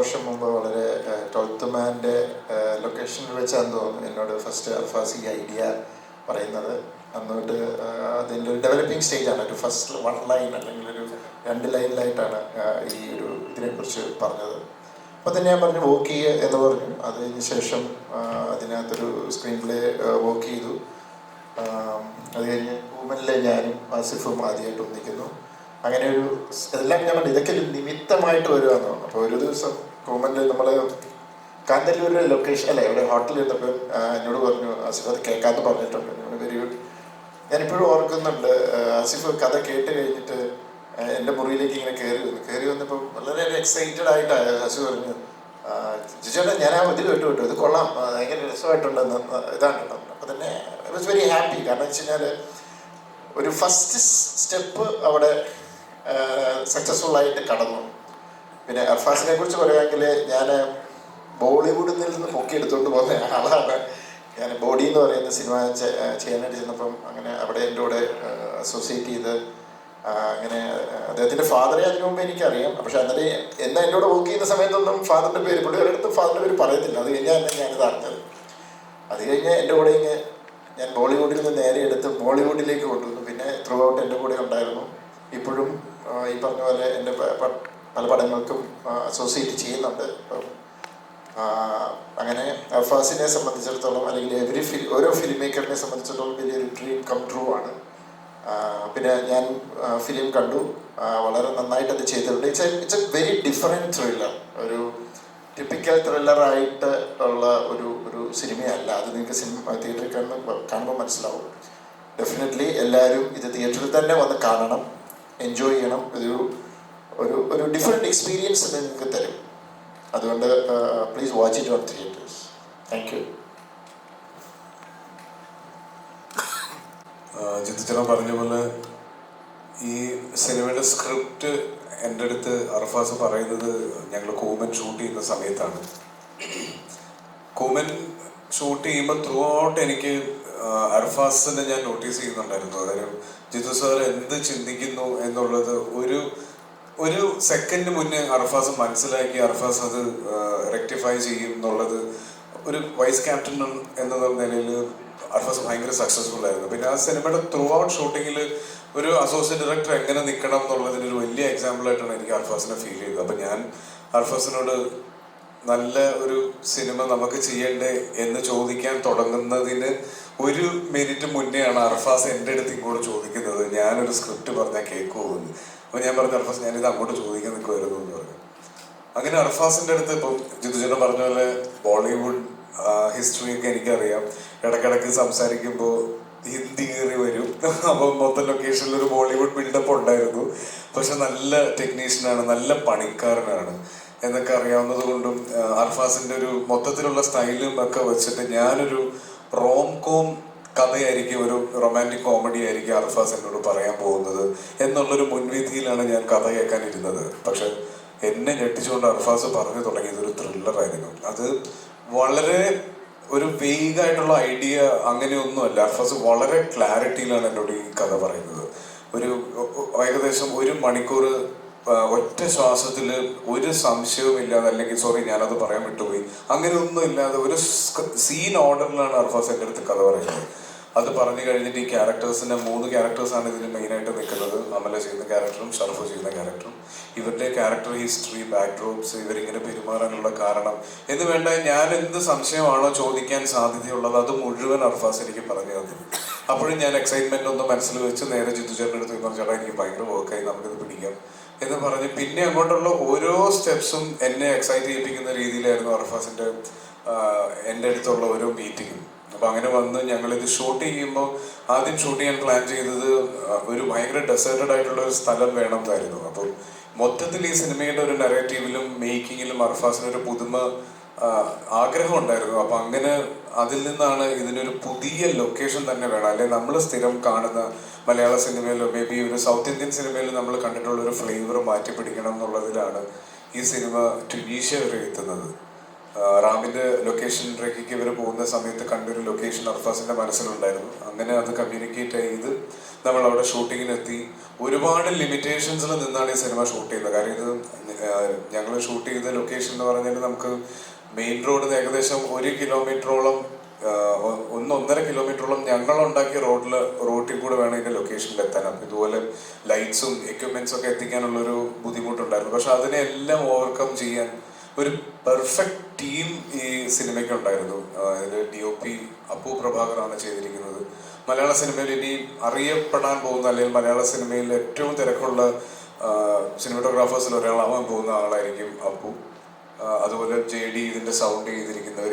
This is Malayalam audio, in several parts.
വർഷം മുമ്പ് വളരെ 12th മാൻ്റെ ലൊക്കേഷനിൽ വെച്ചാന്ന് തോന്നുന്നു എന്നോട് ഫസ്റ്റ് അർഫാസ് ഈ ഐഡിയ പറയുന്നത്. അന്നോട്ട് അതിൻ്റെ ഒരു ഡെവലപ്പിംഗ് സ്റ്റേജാണ്. ഒരു ഫസ്റ്റ് 1 ലൈൻ അല്ലെങ്കിൽ ഒരു 2 ലൈനിലായിട്ടാണ് ഈ ഒരു ഇതിനെക്കുറിച്ച് പറഞ്ഞത്. അപ്പോൾ തന്നെ ഞാൻ പറഞ്ഞു വർക്ക് ചെയ്യുക എന്ന് പറഞ്ഞു. അതിന് ശേഷം അതിനകത്തൊരു സ്ക്രീൻ പ്ലേ വർക്ക് ചെയ്തു. അത് കഴിഞ്ഞ് കൂമനിലെ ഞാനും ആസിഫും ആദ്യമായിട്ട് ഒന്നിക്കുന്നു. അങ്ങനെ ഒരു എല്ലാം ഞാൻ പറഞ്ഞു ഇതൊക്കെ ഒരു നിമിത്തമായിട്ട് വരുവാന്ന് പറഞ്ഞു. അപ്പോൾ ഒരു ദിവസം കൂമനിൽ നമ്മൾ കാന്തല്ലൂരിലെ ലൊക്കേഷൻ അല്ലേ ഇവിടെ ഹോട്ടലിൽ ഇരുന്നപ്പോൾ എന്നോട് പറഞ്ഞു ആസിഫ് അത് കേൾക്കാമെന്ന് പറഞ്ഞിട്ടുണ്ട്. Very good. ഞാനിപ്പോഴും ഓർക്കുന്നുണ്ട് ആസിഫ് കഥ കേട്ട് കഴിഞ്ഞിട്ട് എൻ്റെ മുറിയിലേക്ക് ഇങ്ങനെ കയറി വന്നപ്പോൾ വളരെ എക്സൈറ്റഡ് ആയിട്ടാണ് ആസിഫ് പറഞ്ഞു ജിജോടെ ഞാൻ ആ ഇത് കേട്ടു ഇത് കൊള്ളാം ഭയങ്കര രസമായിട്ടുണ്ടെന്ന് ഇതാണ് കേട്ടോ. അപ്പോൾ തന്നെ ഐ വാസ് വെരി ഹാപ്പി. കാരണം വെച്ച് കഴിഞ്ഞാൽ ഒരു ഫസ്റ്റ് സ്റ്റെപ്പ് അവിടെ സക്സസ്ഫുൾ ആയിട്ട് കടന്നു. പിന്നെ അർഫാസിനെ കുറിച്ച് പറയുകയാണെങ്കിൽ ഞാൻ ബോളിവുഡിൽ നിന്ന് പൊക്കിയെടുത്തുകൊണ്ട് പോകുന്ന ആളാണ്. ഞാൻ ബോഡി എന്ന് പറയുന്ന സിനിമ ചെയ്യാനായിട്ട് ചെന്നപ്പം അങ്ങനെ അവിടെ എൻ്റെ കൂടെ അസോസിയേറ്റ് ചെയ്ത് അങ്ങനെ അദ്ദേഹത്തിൻ്റെ ഫാദറെ അതിനു മുമ്പ് എനിക്കറിയാം. പക്ഷെ അന്നേരം എന്നാൽ എൻ്റെ കൂടെ വർക്ക് ചെയ്യുന്ന സമയത്തൊന്നും ഫാദറിൻ്റെ പേര് പുള്ളിയുടെ അടുത്ത് ഫാദറിൻ്റെ പേര് പറയത്തില്ല. അത് കഴിഞ്ഞാൽ തന്നെ ഞാനിത് അറിഞ്ഞത്. അത് കഴിഞ്ഞ് എൻ്റെ കൂടെ ഇങ്ങനെ ഞാൻ ബോളിവുഡിൽ നിന്ന് നേരെ എടുത്ത് ബോളിവുഡിലേക്ക് കൊണ്ടുവന്നു. പിന്നെ ത്രൂ ഔട്ട് എൻ്റെ കൂടെ ഉണ്ടായിരുന്നു. ഇപ്പോഴും ഈ പറഞ്ഞ പോലെ എൻ്റെ പല പടങ്ങൾക്കും അസോസിയേറ്റ് ചെയ്യുന്നുണ്ട്. അപ്പം അങ്ങനെ അർഫാസിനെ സംബന്ധിച്ചിടത്തോളം അല്ലെങ്കിൽ ഓരോ ഫിലിം മേക്കറിനെ സംബന്ധിച്ചിടത്തോളം വലിയൊരു ഡ്രീം കം ട്രൂ ആണ്. പിന്നെ ഞാൻ ഫിലിം കണ്ടു, വളരെ നന്നായിട്ട് അത് ചെയ്തിട്ടുണ്ട്. It's A very different thriller. ഒരു ടിപ്പിക്കൽ ത്രില്ലറായിട്ട് ഉള്ള ഒരു സിനിമയല്ല. അത് നിങ്ങൾക്ക് തിയേറ്ററിൽ കാണുമ്പോൾ മനസ്സിലാവും. ഡെഫിനറ്റ്ലി എല്ലാവരും ഇത് തിയേറ്ററിൽ തന്നെ വന്ന് കാണണം, എൻജോയ് ചെയ്യണം. ഒരു ഡിഫറെൻറ്റ് എക്സ്പീരിയൻസ് നിങ്ങൾക്ക് തരും. അതുകൊണ്ട് please watch it on theatres. Thank you. ജിത്തുചേട്ടൻ പറഞ്ഞ പോലെ ഈ സിനിമയുടെ സ്ക്രിപ്റ്റ് എൻ്റെ അടുത്ത് അർഫാസ് പറയുന്നത് ഞങ്ങൾ കൂമൻ ഷൂട്ട് ചെയ്യുന്ന സമയത്താണ്. കൂമൻ ഷൂട്ട് ചെയ്യുമ്പോൾ ത്രൂ ഔട്ട് എനിക്ക് അർഫാസിനെ ഞാൻ നോട്ടീസ് ചെയ്യുന്നുണ്ടായിരുന്നു. അതായത് ജിത്തു സാർ എന്ത് ചിന്തിക്കുന്നു എന്നുള്ളത് ഒരു സെക്കൻഡ് മുന്നേ അർഫാസ് മനസ്സിലാക്കി അർഫാസ് അത് റെക്ടിഫൈ ചെയ്യും എന്നുള്ളത് ഒരു വൈസ് ക്യാപ്റ്റൻ എന്ന നിലയിൽ അർഫാസ് ഭയങ്കര സക്സസ്ഫുൾ ആയിരുന്നു. പിന്നെ ആ സിനിമയുടെ ത്രൂ ഔട്ട് ഷൂട്ടിങ്ങിൽ ഒരു അസോസിയേറ്റ് ഡയറക്ടർ എങ്ങനെ നിൽക്കണം എന്നുള്ളതിനൊരു വലിയ എക്സാമ്പിളായിട്ടാണ് എനിക്ക് അർഫാസിനെ ഫീൽ ചെയ്തത്. അപ്പം ഞാൻ അർഫാസിനോട് നല്ല ഒരു സിനിമ നമുക്ക് ചെയ്യണ്ടേ എന്ന് ചോദിക്കാൻ തുടങ്ങുന്നതിന് 1 മിനിറ്റ് മുന്നെയാണ് അർഫാസ് എൻ്റെ അടുത്ത് ഇങ്ങോട്ട് ചോദിക്കുന്നത് ഞാനൊരു സ്ക്രിപ്റ്റ് പറഞ്ഞാൽ കേൾക്കുമോ എന്ന്. അപ്പോൾ ഞാൻ പറഞ്ഞു അർഫാസ് ഞാനിത് അങ്ങോട്ട് ചോദിക്കാൻ നിൽക്കുമായിരുന്നു എന്ന് പറഞ്ഞു. അങ്ങനെ അർഫാസിൻ്റെ അടുത്ത് ഇപ്പം ജിത്തുചേട്ടൻ പറഞ്ഞ പോലെ ബോളിവുഡ് ഹിസ്റ്ററിയൊക്കെ എനിക്കറിയാം. ഇടയ്ക്കിടയ്ക്ക് സംസാരിക്കുമ്പോൾ ഹിന്ദി കയറി വരും. അപ്പം മൊത്തം ലൊക്കേഷനിൽ ഒരു ബോളിവുഡ് ബിൽഡപ്പ് ഉണ്ടായിരുന്നു. പക്ഷെ നല്ല ടെക്നീഷ്യനാണ്, നല്ല പണിക്കാരനാണ് എന്നൊക്കെ അറിയാവുന്നത് കൊണ്ടും അർഫാസിൻ്റെ ഒരു മൊത്തത്തിലുള്ള സ്റ്റൈലും ഒക്കെ വെച്ചിട്ട് ഞാനൊരു റോം കോം കഥയായിരിക്കും, ഒരു റൊമാൻറ്റിക് കോമഡി ആയിരിക്കും അർഫാസ് എന്നോട് പറയാൻ പോകുന്നത് എന്നുള്ളൊരു മുൻവിധിയിലാണ് ഞാൻ കഥ കേൾക്കാനിരുന്നത്. പക്ഷെ എന്നെ ഞെട്ടിച്ചുകൊണ്ട് അർഫാസ് പറഞ്ഞു തുടങ്ങിയത് ഒരു ത്രില്ലറായിരുന്നു. അത് വളരെ ഒരു വെയ്ഗായിട്ടുള്ള ഐഡിയ അങ്ങനെയൊന്നുമല്ല. അർഫാസ് വളരെ ക്ലാരിറ്റിയിലാണ് എന്നോട് ഈ കഥ പറയുന്നത്. ഏകദേശം 1 മണിക്കൂർ ഒറ്റ ശ്വാസത്തിൽ ഒരു സംശയവും ഇല്ലാതെ, അല്ലെങ്കിൽ സോറി ഞാനത് പറയാൻ വിട്ടുപോയി, അങ്ങനെയൊന്നും ഇല്ലാതെ ഒരു സീൻ ഓർഡറിലാണ് അർഫാസ് എൻ്റെ അടുത്ത് കഥ പറയുന്നത്. അത് പറഞ്ഞു കഴിഞ്ഞിട്ട് ഈ ക്യാരക്ടേഴ്സിൻ്റെ 3 ക്യാരക്ടേഴ്സാണ് ഇതിൽ മെയിനായിട്ട് നിൽക്കുന്നത്. അമല ചെയ്യുന്ന ക്യാരക്ടറും ഷർഫ് ചെയ്യുന്ന ക്യാരക്ടറും. ഇവരുടെ ക്യാരക്ടർ ഹിസ്റ്ററി, ബാക്ക്ഡ്രോപ്സ്, ഇവരിങ്ങനെ പെരുമാറാനുള്ള കാരണം എന്ന് വേണ്ട ഞാൻ എന്ത് സംശയമാണോ ചോദിക്കാൻ സാധ്യതയുള്ളത് അത് മുഴുവൻ അർഫാസ് എനിക്ക് പറഞ്ഞു തന്നു. അപ്പോഴും ഞാൻ എക്സൈറ്റ്മെൻ്റ് ഒന്ന് മനസ്സിൽ വെച്ച് നേരെ ജിത്തുചേട്ടൻ്റെ അടുത്ത് പറഞ്ഞു ചേട്ടാ എനിക്ക് ഭയങ്കര വർക്കായി, നമുക്കിത് പിടിക്കാം എന്ന് പറഞ്ഞ് പിന്നെ അങ്ങോട്ടുള്ള ഓരോ സ്റ്റെപ്സും എന്നെ എക്സൈറ്റ് ചെയ്യിപ്പിക്കുന്ന രീതിയിലായിരുന്നു അർഫാസിൻ്റെ എൻ്റെ അടുത്തുള്ള ഓരോ മീറ്റിങ്ങും. അപ്പോൾ അങ്ങനെ വന്ന് ഞങ്ങളിത് ഷൂട്ട് ചെയ്യുമ്പോൾ ആദ്യം ഷൂട്ട് ചെയ്യാൻ പ്ലാൻ ചെയ്തത് ഒരു ഭയങ്കര ഡെസേർട്ടഡ് ആയിട്ടുള്ള ഒരു സ്ഥലം വേണമെന്നായിരുന്നു. അപ്പം മൊത്തത്തിൽ ഈ സിനിമയുടെ ഒരു നെറേറ്റീവിലും മേക്കിങ്ങിലും അർഫാസിനൊരു പുതുമ ആഗ്രഹം ഉണ്ടായിരുന്നു. അപ്പം അങ്ങനെ അതിൽ നിന്നാണ് ഇതിനൊരു പുതിയ ലൊക്കേഷൻ തന്നെ വേണം, അല്ലെങ്കിൽ നമ്മൾ സ്ഥിരം കാണുന്ന മലയാള സിനിമയിലോ മേ ബി ഒരു സൗത്ത് ഇന്ത്യൻ സിനിമയിൽ നമ്മൾ കണ്ടിട്ടുള്ള ഒരു ഫ്ലേവർ മാറ്റി പിടിക്കണം എന്നുള്ളതിലാണ് ഈ സിനിമ ട്യുണീഷ്യ വരെ എത്തുന്നത്. റാമിൻ്റെ ലൊക്കേഷൻ ട്രെക്കിക്ക് ഇവർ പോകുന്ന സമയത്ത് കണ്ടൊരു ലൊക്കേഷൻ അർഫാസിൻ്റെ മനസ്സിലുണ്ടായിരുന്നു. അങ്ങനെ അത് കമ്മ്യൂണിക്കേറ്റ് ചെയ്ത് നമ്മൾ അവിടെ ഷൂട്ടിങ്ങിനെത്തി. ഒരുപാട് ലിമിറ്റേഷൻസിൽ നിന്നാണ് ഈ സിനിമ ഷൂട്ട് ചെയ്തത്. കാര്യം ഇത് ഞങ്ങൾ ഷൂട്ട് ചെയ്ത ലൊക്കേഷൻ എന്ന് പറഞ്ഞാൽ നമുക്ക് മെയിൻ റോഡിൽ നിന്ന് ഏകദേശം 1 കിലോമീറ്ററോളം 1.5 കിലോമീറ്ററോളം ഞങ്ങളുണ്ടാക്കിയ റോട്ടിൽ കൂടെ വേണം ഇതിൻ്റെ ലൊക്കേഷനിൽ എത്താൻ. അപ്പം ഇതുപോലെ ലൈറ്റ്സും എക്യുപ്മെൻറ്റ്സും ഒക്കെ എത്തിക്കാനുള്ളൊരു ബുദ്ധിമുട്ടുണ്ടായിരുന്നു. പക്ഷെ അതിനെല്ലാം ഓവർകം ചെയ്യാൻ ഒരു പെർഫെക്റ്റ് ടീം ഈ സിനിമയ്ക്ക് ഉണ്ടായിരുന്നു. ഇതിൽ DOP അപ്പു പ്രഭാകറാണ് ചെയ്തിരിക്കുന്നത്. മലയാള സിനിമയിൽ ഇനി അറിയപ്പെടാൻ പോകുന്ന, അല്ലെങ്കിൽ മലയാള സിനിമയിൽ ഏറ്റവും തിരക്കുള്ള സിനിമാറ്റോഗ്രാഫേഴ്സിൽ ഒരാളാവാൻ പോകുന്ന ആളായിരിക്കും അപ്പു. അതുപോലെ JD ഇതിൻ്റെ സൗണ്ട് ചെയ്തിരിക്കുന്നവർ,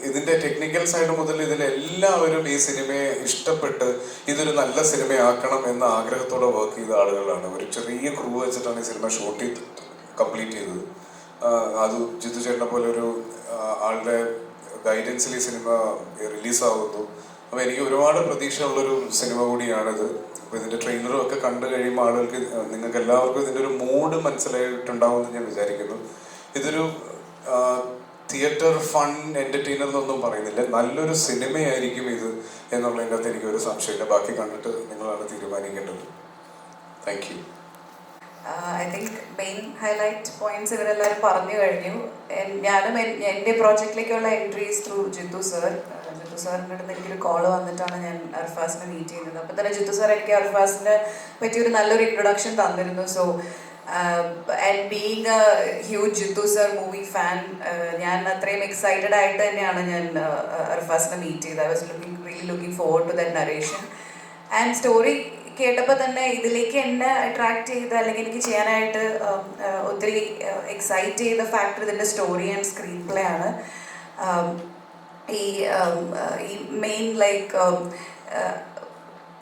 ഇതിൻ്റെ ടെക്നിക്കൽ സൈഡ് മുതൽ ഇതിലെല്ലാവരും ഈ സിനിമയെ ഇഷ്ടപ്പെട്ട് ഇതൊരു നല്ല സിനിമയാക്കണം എന്ന ആഗ്രഹത്തോടെ വർക്ക് ചെയ്ത ആളുകളാണ്. ഒരു ചെറിയ ക്രൂ വെച്ചിട്ടാണ് ഈ സിനിമ ഷൂട്ട് കംപ്ലീറ്റ് ചെയ്തത്. അത് ജിത്തു ചേട്ടനെ പോലെ ഒരു ആളുടെ ഗൈഡൻസിൽ ഈ സിനിമ റിലീസാവുന്നു. അപ്പോൾ എനിക്ക് ഒരുപാട് പ്രതീക്ഷയുള്ളൊരു സിനിമ കൂടിയാണിത്. അപ്പോൾ ഇതിൻ്റെ ട്രെയിലറും ഒക്കെ കണ്ടു കഴിയുമ്പോൾ ആളുകൾക്ക്, നിങ്ങൾക്ക് എല്ലാവർക്കും ഇതിൻ്റെ ഒരു മൂഡ് മനസ്സിലായിട്ടുണ്ടാവുമെന്ന് ഞാൻ വിചാരിക്കുന്നു. ഇതൊരു തിയേറ്റർ ഫൺ എൻ്റർടൈനർ എന്നൊന്നും പറയുന്നില്ല, നല്ലൊരു സിനിമയായിരിക്കും ഇത് എന്നുള്ളതിൻ്റെ അകത്ത് എനിക്കൊരു സംശയമില്ല. ബാക്കി കണ്ടിട്ട് നിങ്ങളാണ് തീരുമാനിക്കേണ്ടത്. Thank you. I think main highlight points ഇവരെല്ലാവരും പറഞ്ഞു കഴിഞ്ഞു. ഞാനും എൻ്റെ പ്രോജക്റ്റിലേക്കുള്ള entries through Jithu sir. Jithu സാറിൻ്റെ അടുത്ത് എനിക്കൊരു കോൾ വന്നിട്ടാണ് ഞാൻ അർഫാസിനെ മീറ്റ് ചെയ്യുന്നത്. അപ്പം തന്നെ ജിത്തു സാർ എനിക്ക് അർഫാസിനെ പറ്റിയൊരു നല്ലൊരു ഇൻട്രൊഡക്ഷൻ തന്നിരുന്നു. So and being a huge Jithu sir movie fan, ഞാൻ അത്രയും എക്സൈറ്റഡ് ആയിട്ട് തന്നെയാണ് ഞാൻ അർഫാസിനെ മീറ്റ് ചെയ്തത്. I was really looking forward to that narration. And story കേട്ടപ്പോൾ തന്നെ ഇതിലേക്ക് എന്നെ അട്രാക്ട് ചെയ്ത, അല്ലെങ്കിൽ എനിക്ക് ചെയ്യാനായിട്ട് ഒത്തിരി എക്സൈറ്റ് ചെയ്ത ഫാക്ടർ ഇതിൻ്റെ സ്റ്റോറി ആൻഡ് സ്ക്രീൻ പ്ലേ ആണ്. ഈ മെയിൻ ലൈക്ക്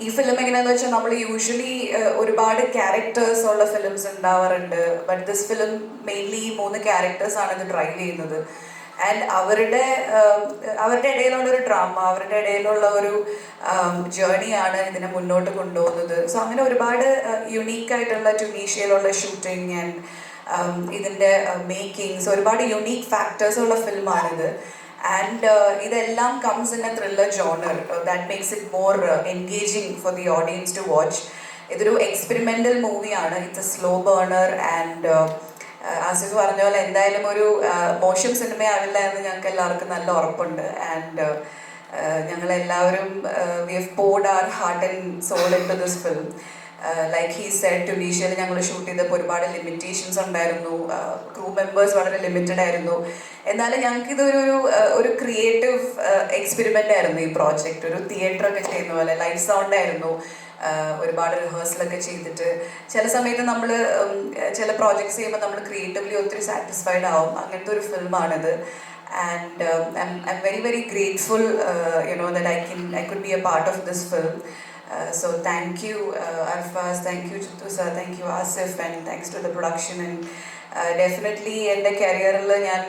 ഈ ഫിലിം എങ്ങനെയാണെന്ന് വെച്ചാൽ നമ്മൾ യൂഷ്വലി ഒരുപാട് ക്യാരക്ടേഴ്സ് ഉള്ള ഫിലിംസ് ഉണ്ടാവാറുണ്ട്. ബട്ട് ദിസ് ഫിലിം മെയിൻലി 3 ക്യാരക്ടേഴ്സാണ് ഇത് ഡ്രൈവ് ചെയ്യുന്നത്. ആൻഡ് അവരുടെ ഇടയിലുള്ളൊരു ഡ്രാമ, അവരുടെ ഇടയിലുള്ള ഒരു ജേർണിയാണ് ഇതിനെ മുന്നോട്ട് കൊണ്ടുപോകുന്നത്. സോ അങ്ങനെ ഒരുപാട് യുണീക്കായിട്ടുള്ള ട്യൂണീഷ്യയിലുള്ള ഷൂട്ടിങ് ആൻഡ് ഇതിൻ്റെ മേക്കിങ്സ്, ഒരുപാട് യുണീക്ക് ഫാക്ടേഴ്സ് ഉള്ള ഫിലിമാണിത്. ആൻഡ് ഇതെല്ലാം comes in a thriller genre that makes it more engaging for the audience to watch. ഇതൊരു എക്സ്പെരിമെൻ്റൽ മൂവിയാണ്. It's a slow burner. And Asif പറഞ്ഞ പോലെ എന്തായാലും ഒരു മോശം സിനിമയാവില്ല എന്ന് ഞങ്ങൾക്ക് എല്ലാവർക്കും നല്ല ഉറപ്പുണ്ട്. ആൻഡ് ഞങ്ങളെല്ലാവരും we have poured our heart and soul into this film. Like he said, ട്യൂണീഷ്യയിൽ ഞങ്ങൾ ഷൂട്ട് ചെയ്തപ്പോൾ ഒരുപാട് ലിമിറ്റേഷൻസ് ഉണ്ടായിരുന്നു. ക്രൂ മെമ്പേഴ്സ് വളരെ ലിമിറ്റഡ് ആയിരുന്നു. എന്നാലും ഞങ്ങൾക്കിതൊരു ഒരു ക്രിയേറ്റീവ് എക്സ്പെരിമെൻ്റ് ആയിരുന്നു ഈ പ്രോജക്റ്റ്. ഒരു തിയേറ്ററൊക്കെ ചെയ്യുന്ന പോലെ ലൈവ് സൗണ്ട് ആയിരുന്നു. ഒരുപാട് റിഹേഴ്സലൊക്കെ ചെയ്തിട്ട് ചില സമയത്ത് നമ്മൾ ചില പ്രോജക്ട്സ് ചെയ്യുമ്പോൾ നമ്മൾ ക്രിയേറ്റീവ്ലി ഒത്തിരി സാറ്റിസ്ഫൈഡ് ആവും. അങ്ങനത്തെ ഒരു ഫിലിമാണിത്. And I am very very grateful that I could be a part of this film. So thank you Arfaz, thank you Jittu sir, thank you Asif, and thanks to the production. And definitely എൻ്റെ കരിയറിൽ ഞാൻ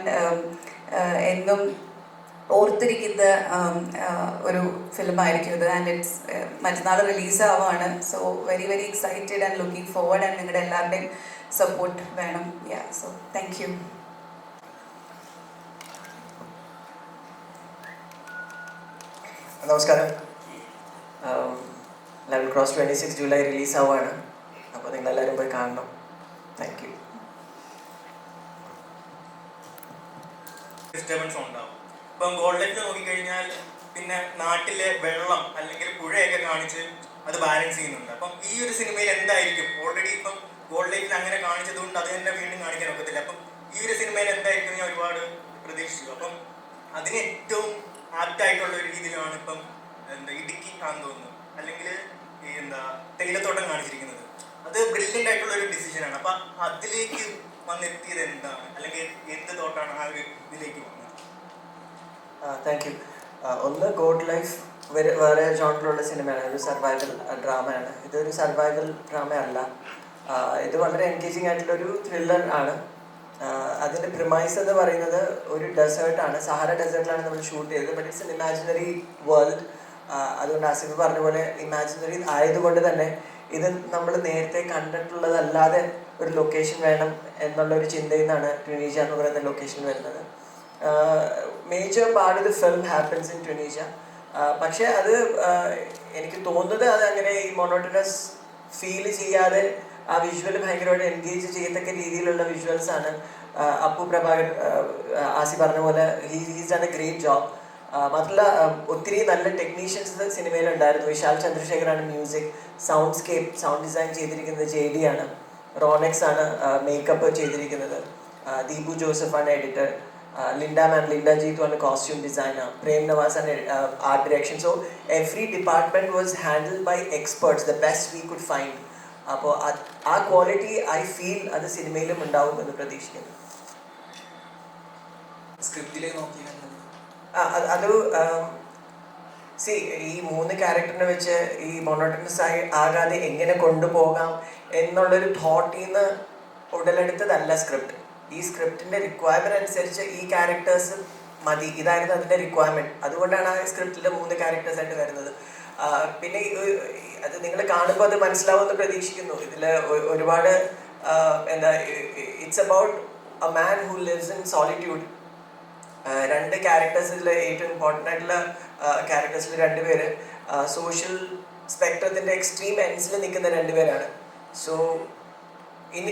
എന്നും ഓർത്തിരിക്കുന്ന ഒരു ഫിലിമായിരിക്കും ഇത്. ആൻഡ് ഇറ്റ്സ് മറ്റന്നാൾ റിലീസാവാണ്. So very very excited and looking forward. And നിങ്ങളുടെ എല്ലാവരുടെയും സപ്പോർട്ട് വേണം. So thank you. നമസ്കാരം. ലെവൽ ക്രോസ് 26 ജൂലൈ റിലീസാവാണ്. അപ്പോൾ നിങ്ങളെല്ലാവരും പോയി കാണണം. Thank you. ഡിസ്റ്റർബൻസ് ഉണ്ടാവും. ഇപ്പം ഗോൾഡ് ലൈഫ് നോക്കിക്കഴിഞ്ഞാൽ പിന്നെ നാട്ടിലെ വെള്ളം അല്ലെങ്കിൽ പുഴയൊക്കെ കാണിച്ച് അത് ബാലൻസ് ചെയ്യുന്നുണ്ട്. അപ്പം ഈ ഒരു സിനിമയിൽ എന്തായിരിക്കും, ഓൾറെഡി ഇപ്പം ഗോൾഡ് ലൈഫിൽ അങ്ങനെ കാണിച്ചതുകൊണ്ട് അത് തന്നെ വീണ്ടും കാണിക്കാൻ ഒക്കത്തില്ല. അപ്പം ഈ ഒരു സിനിമയിൽ എന്തായിരിക്കും ഞാൻ ഒരുപാട് പ്രതീക്ഷിച്ചു. അപ്പം അതിന് ഏറ്റവും ആപ്റ്റായിട്ടുള്ള ഒരു രീതിയിലാണ് ഇപ്പം ഇടുക്കി ആണെന്ന് തോന്നുന്നു, അല്ലെങ്കിൽ തേയിലത്തോട്ടം കാണിച്ചിരിക്കുന്നത്. അത് ബ്രില്യൻ്റ് ആയിട്ടുള്ള ഒരു ഡിസിഷനാണ്. അപ്പം അതിലേക്ക് വന്നെത്തിയത് എന്താണ്, അല്ലെങ്കിൽ എന്ത് തോട്ടാണ് ആ ഒരു ഇതിലേക്ക് വന്നത്? Thank you. ഒന്ന്, ഗോഡ് ലൈഫ് വേറെ ജോണിലുള്ള സിനിമയാണ്. ഒരു സർവൈവൽ ഡ്രാമയാണ്. ഇതൊരു സർവൈവൽ ഡ്രാമ അല്ല. ഇത് വളരെ എൻഗേജിങ് ആയിട്ടുള്ളൊരു ത്രില്ലർ ആണ്. അതിൻ്റെ പ്രിമൈസ് എന്ന് പറയുന്നത് ഒരു ഡെസേർട്ടാണ്. സഹാറ ഡെസേർട്ടിലാണ് നമ്മൾ ഷൂട്ട് ചെയ്തത്. But it's an imaginary world. അതുകൊണ്ട് ആസിഫ് പറഞ്ഞ പോലെ ഇമാജിനറി ആയതുകൊണ്ട് തന്നെ ഇത് നമ്മൾ നേരത്തെ കണ്ടിട്ടുള്ളതല്ലാതെ ഒരു ലൊക്കേഷൻ വേണം എന്നുള്ളൊരു ചിന്തയിൽ നിന്നാണ് ട്യൂണീഷ്യ എന്ന് പറയുന്ന ലൊക്കേഷൻ വരുന്നത്. Major part of the film happens in Tunisia. പക്ഷേ അത് എനിക്ക് തോന്നുന്നത് അത് അങ്ങനെ ഈ മൊണോട്ടണസ് ഫീൽ ചെയ്യാതെ ആ വിഷ്വൽ ഭയങ്കരമായിട്ട് എൻഗേജ് ചെയ്യത്തക്ക രീതിയിലുള്ള വിഷ്വൽസ് ആണ്. അപ്പു പ്രഭാകർ ആസി പറഞ്ഞ പോലെ he's done a great job. മാത്രമല്ല ഒത്തിരി നല്ല ടെക്നീഷ്യൻസ് സിനിമയിലുണ്ടായിരുന്നു. വിശാൽ ചന്ദ്രശേഖറാണ് മ്യൂസിക്, സൗണ്ട് ഡിസൈൻ ചെയ്തിരിക്കുന്നത് JD ആണ്, റോണെക്സ് ആണ് മേക്കപ്പ് ചെയ്തിരിക്കുന്നത്, ദീപു ജോസഫാണ് എഡിറ്റർ, ലിൻഡ ജീത്തു ആണ് കോസ്റ്റ്യൂം ഡിസൈനർ, പ്രേം നവാസ് ആണ് art direction. So every department was handled by experts, the best we could find. അപ്പോൾ ആ ക്വാളിറ്റി ഐ ഫീൽ അത് സിനിമയിലും ഉണ്ടാവും എന്ന് പ്രതീക്ഷിക്കുന്നു. സ്ക്രിപ്റ്റിലേക്ക് നോക്കി അത് ഈ 3 ക്യാരക്ടറിനെ വെച്ച് ഈ മൊണോട്ടണസ് ആകാതെ എങ്ങനെ കൊണ്ടുപോകാം എന്നുള്ളൊരു തോട്ടിൽ നിന്ന് ഉടലെടുത്തതല്ല സ്ക്രിപ്റ്റ്. ഈ സ്ക്രിപ്റ്റിന്റെ റിക്വയർമെന്റ് അനുസരിച്ച് ഈ ക്യാരക്ടേഴ്സ് മതി, ഇതായിരുന്നു അതിന്റെ റിക്വയർമെന്റ്. അതുകൊണ്ടാണ് ആ സ്ക്രിപ്റ്റിലെ 3 ക്യാരക്ടേഴ്സ് ആയിട്ട് വരുന്നത്. പിന്നെ അത് നിങ്ങൾ കാണുമ്പോൾ അത് മനസ്സിലാവുമെന്ന് പ്രതീക്ഷിക്കുന്നു. ഇതിൽ ഒരുപാട് എന്താ, it's about a man who lives in solitude. 2 ക്യാരക്ടേഴ്സിൽ ഏറ്റവും ഇമ്പോർട്ടൻ്റ് ആയിട്ടുള്ള ക്യാരക്ടേഴ്സിൽ 2 പേര് സോഷ്യൽ സ്പെക്ട്രത്തിൻ്റെ എക്സ്ട്രീം എൻഡ്സിൽ നിൽക്കുന്ന 2 പേരാണ്. So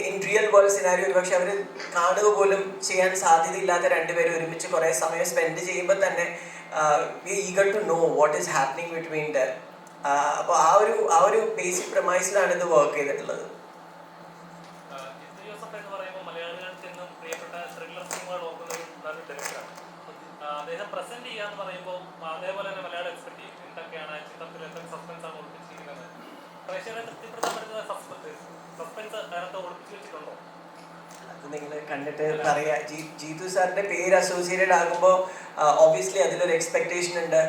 in real world scenario ഒരു പക്ഷെ അവർ കാണുക പോലും ചെയ്യാൻ സാധ്യതയില്ലാത്ത 2 പേര് ഒരുമിച്ച് കുറേ സമയം സ്പെൻഡ് ചെയ്യുമ്പോൾ തന്നെ we eager to know what is happening between there. അപ്പോൾ ആ ഒരു ബേസിക് പ്രമൈസിലാണ് ഇത് വർക്ക് ചെയ്തിട്ടുള്ളത്. അദ്ദേഹം പ്രസന്റ് ചെയ്യാന്ന് പറയുമ്പോൾ അതേപോലെ തന്നെ മലയാളം എക്സ്പെക്ടേഷൻ എന്തൊക്കെയാണ്, ചിത്രത്തിൽ എന്തൊക്കെ സസ്പെൻസ് ആണ് ഒളിപ്പിച്ചിരിക്കുന്നത്, പ്രേക്ഷകരെ തൃപ്തിപ്പെടുത്താൻ സസ്പെൻസ് അതിനകത്ത് ഒളിപ്പിച്ച് വെച്ചിട്ടുണ്ടോ? അത് നിങ്ങൾ കണ്ടിട്ട് പറയാ. ജീതു സാറിന്റെ പേര് അസോസിയേറ്റഡ് ആകുമ്പോൾ ഓബിയസ്ലി അതിലൊരു എക്സ്പെക്ടേഷൻ ഉണ്ട്.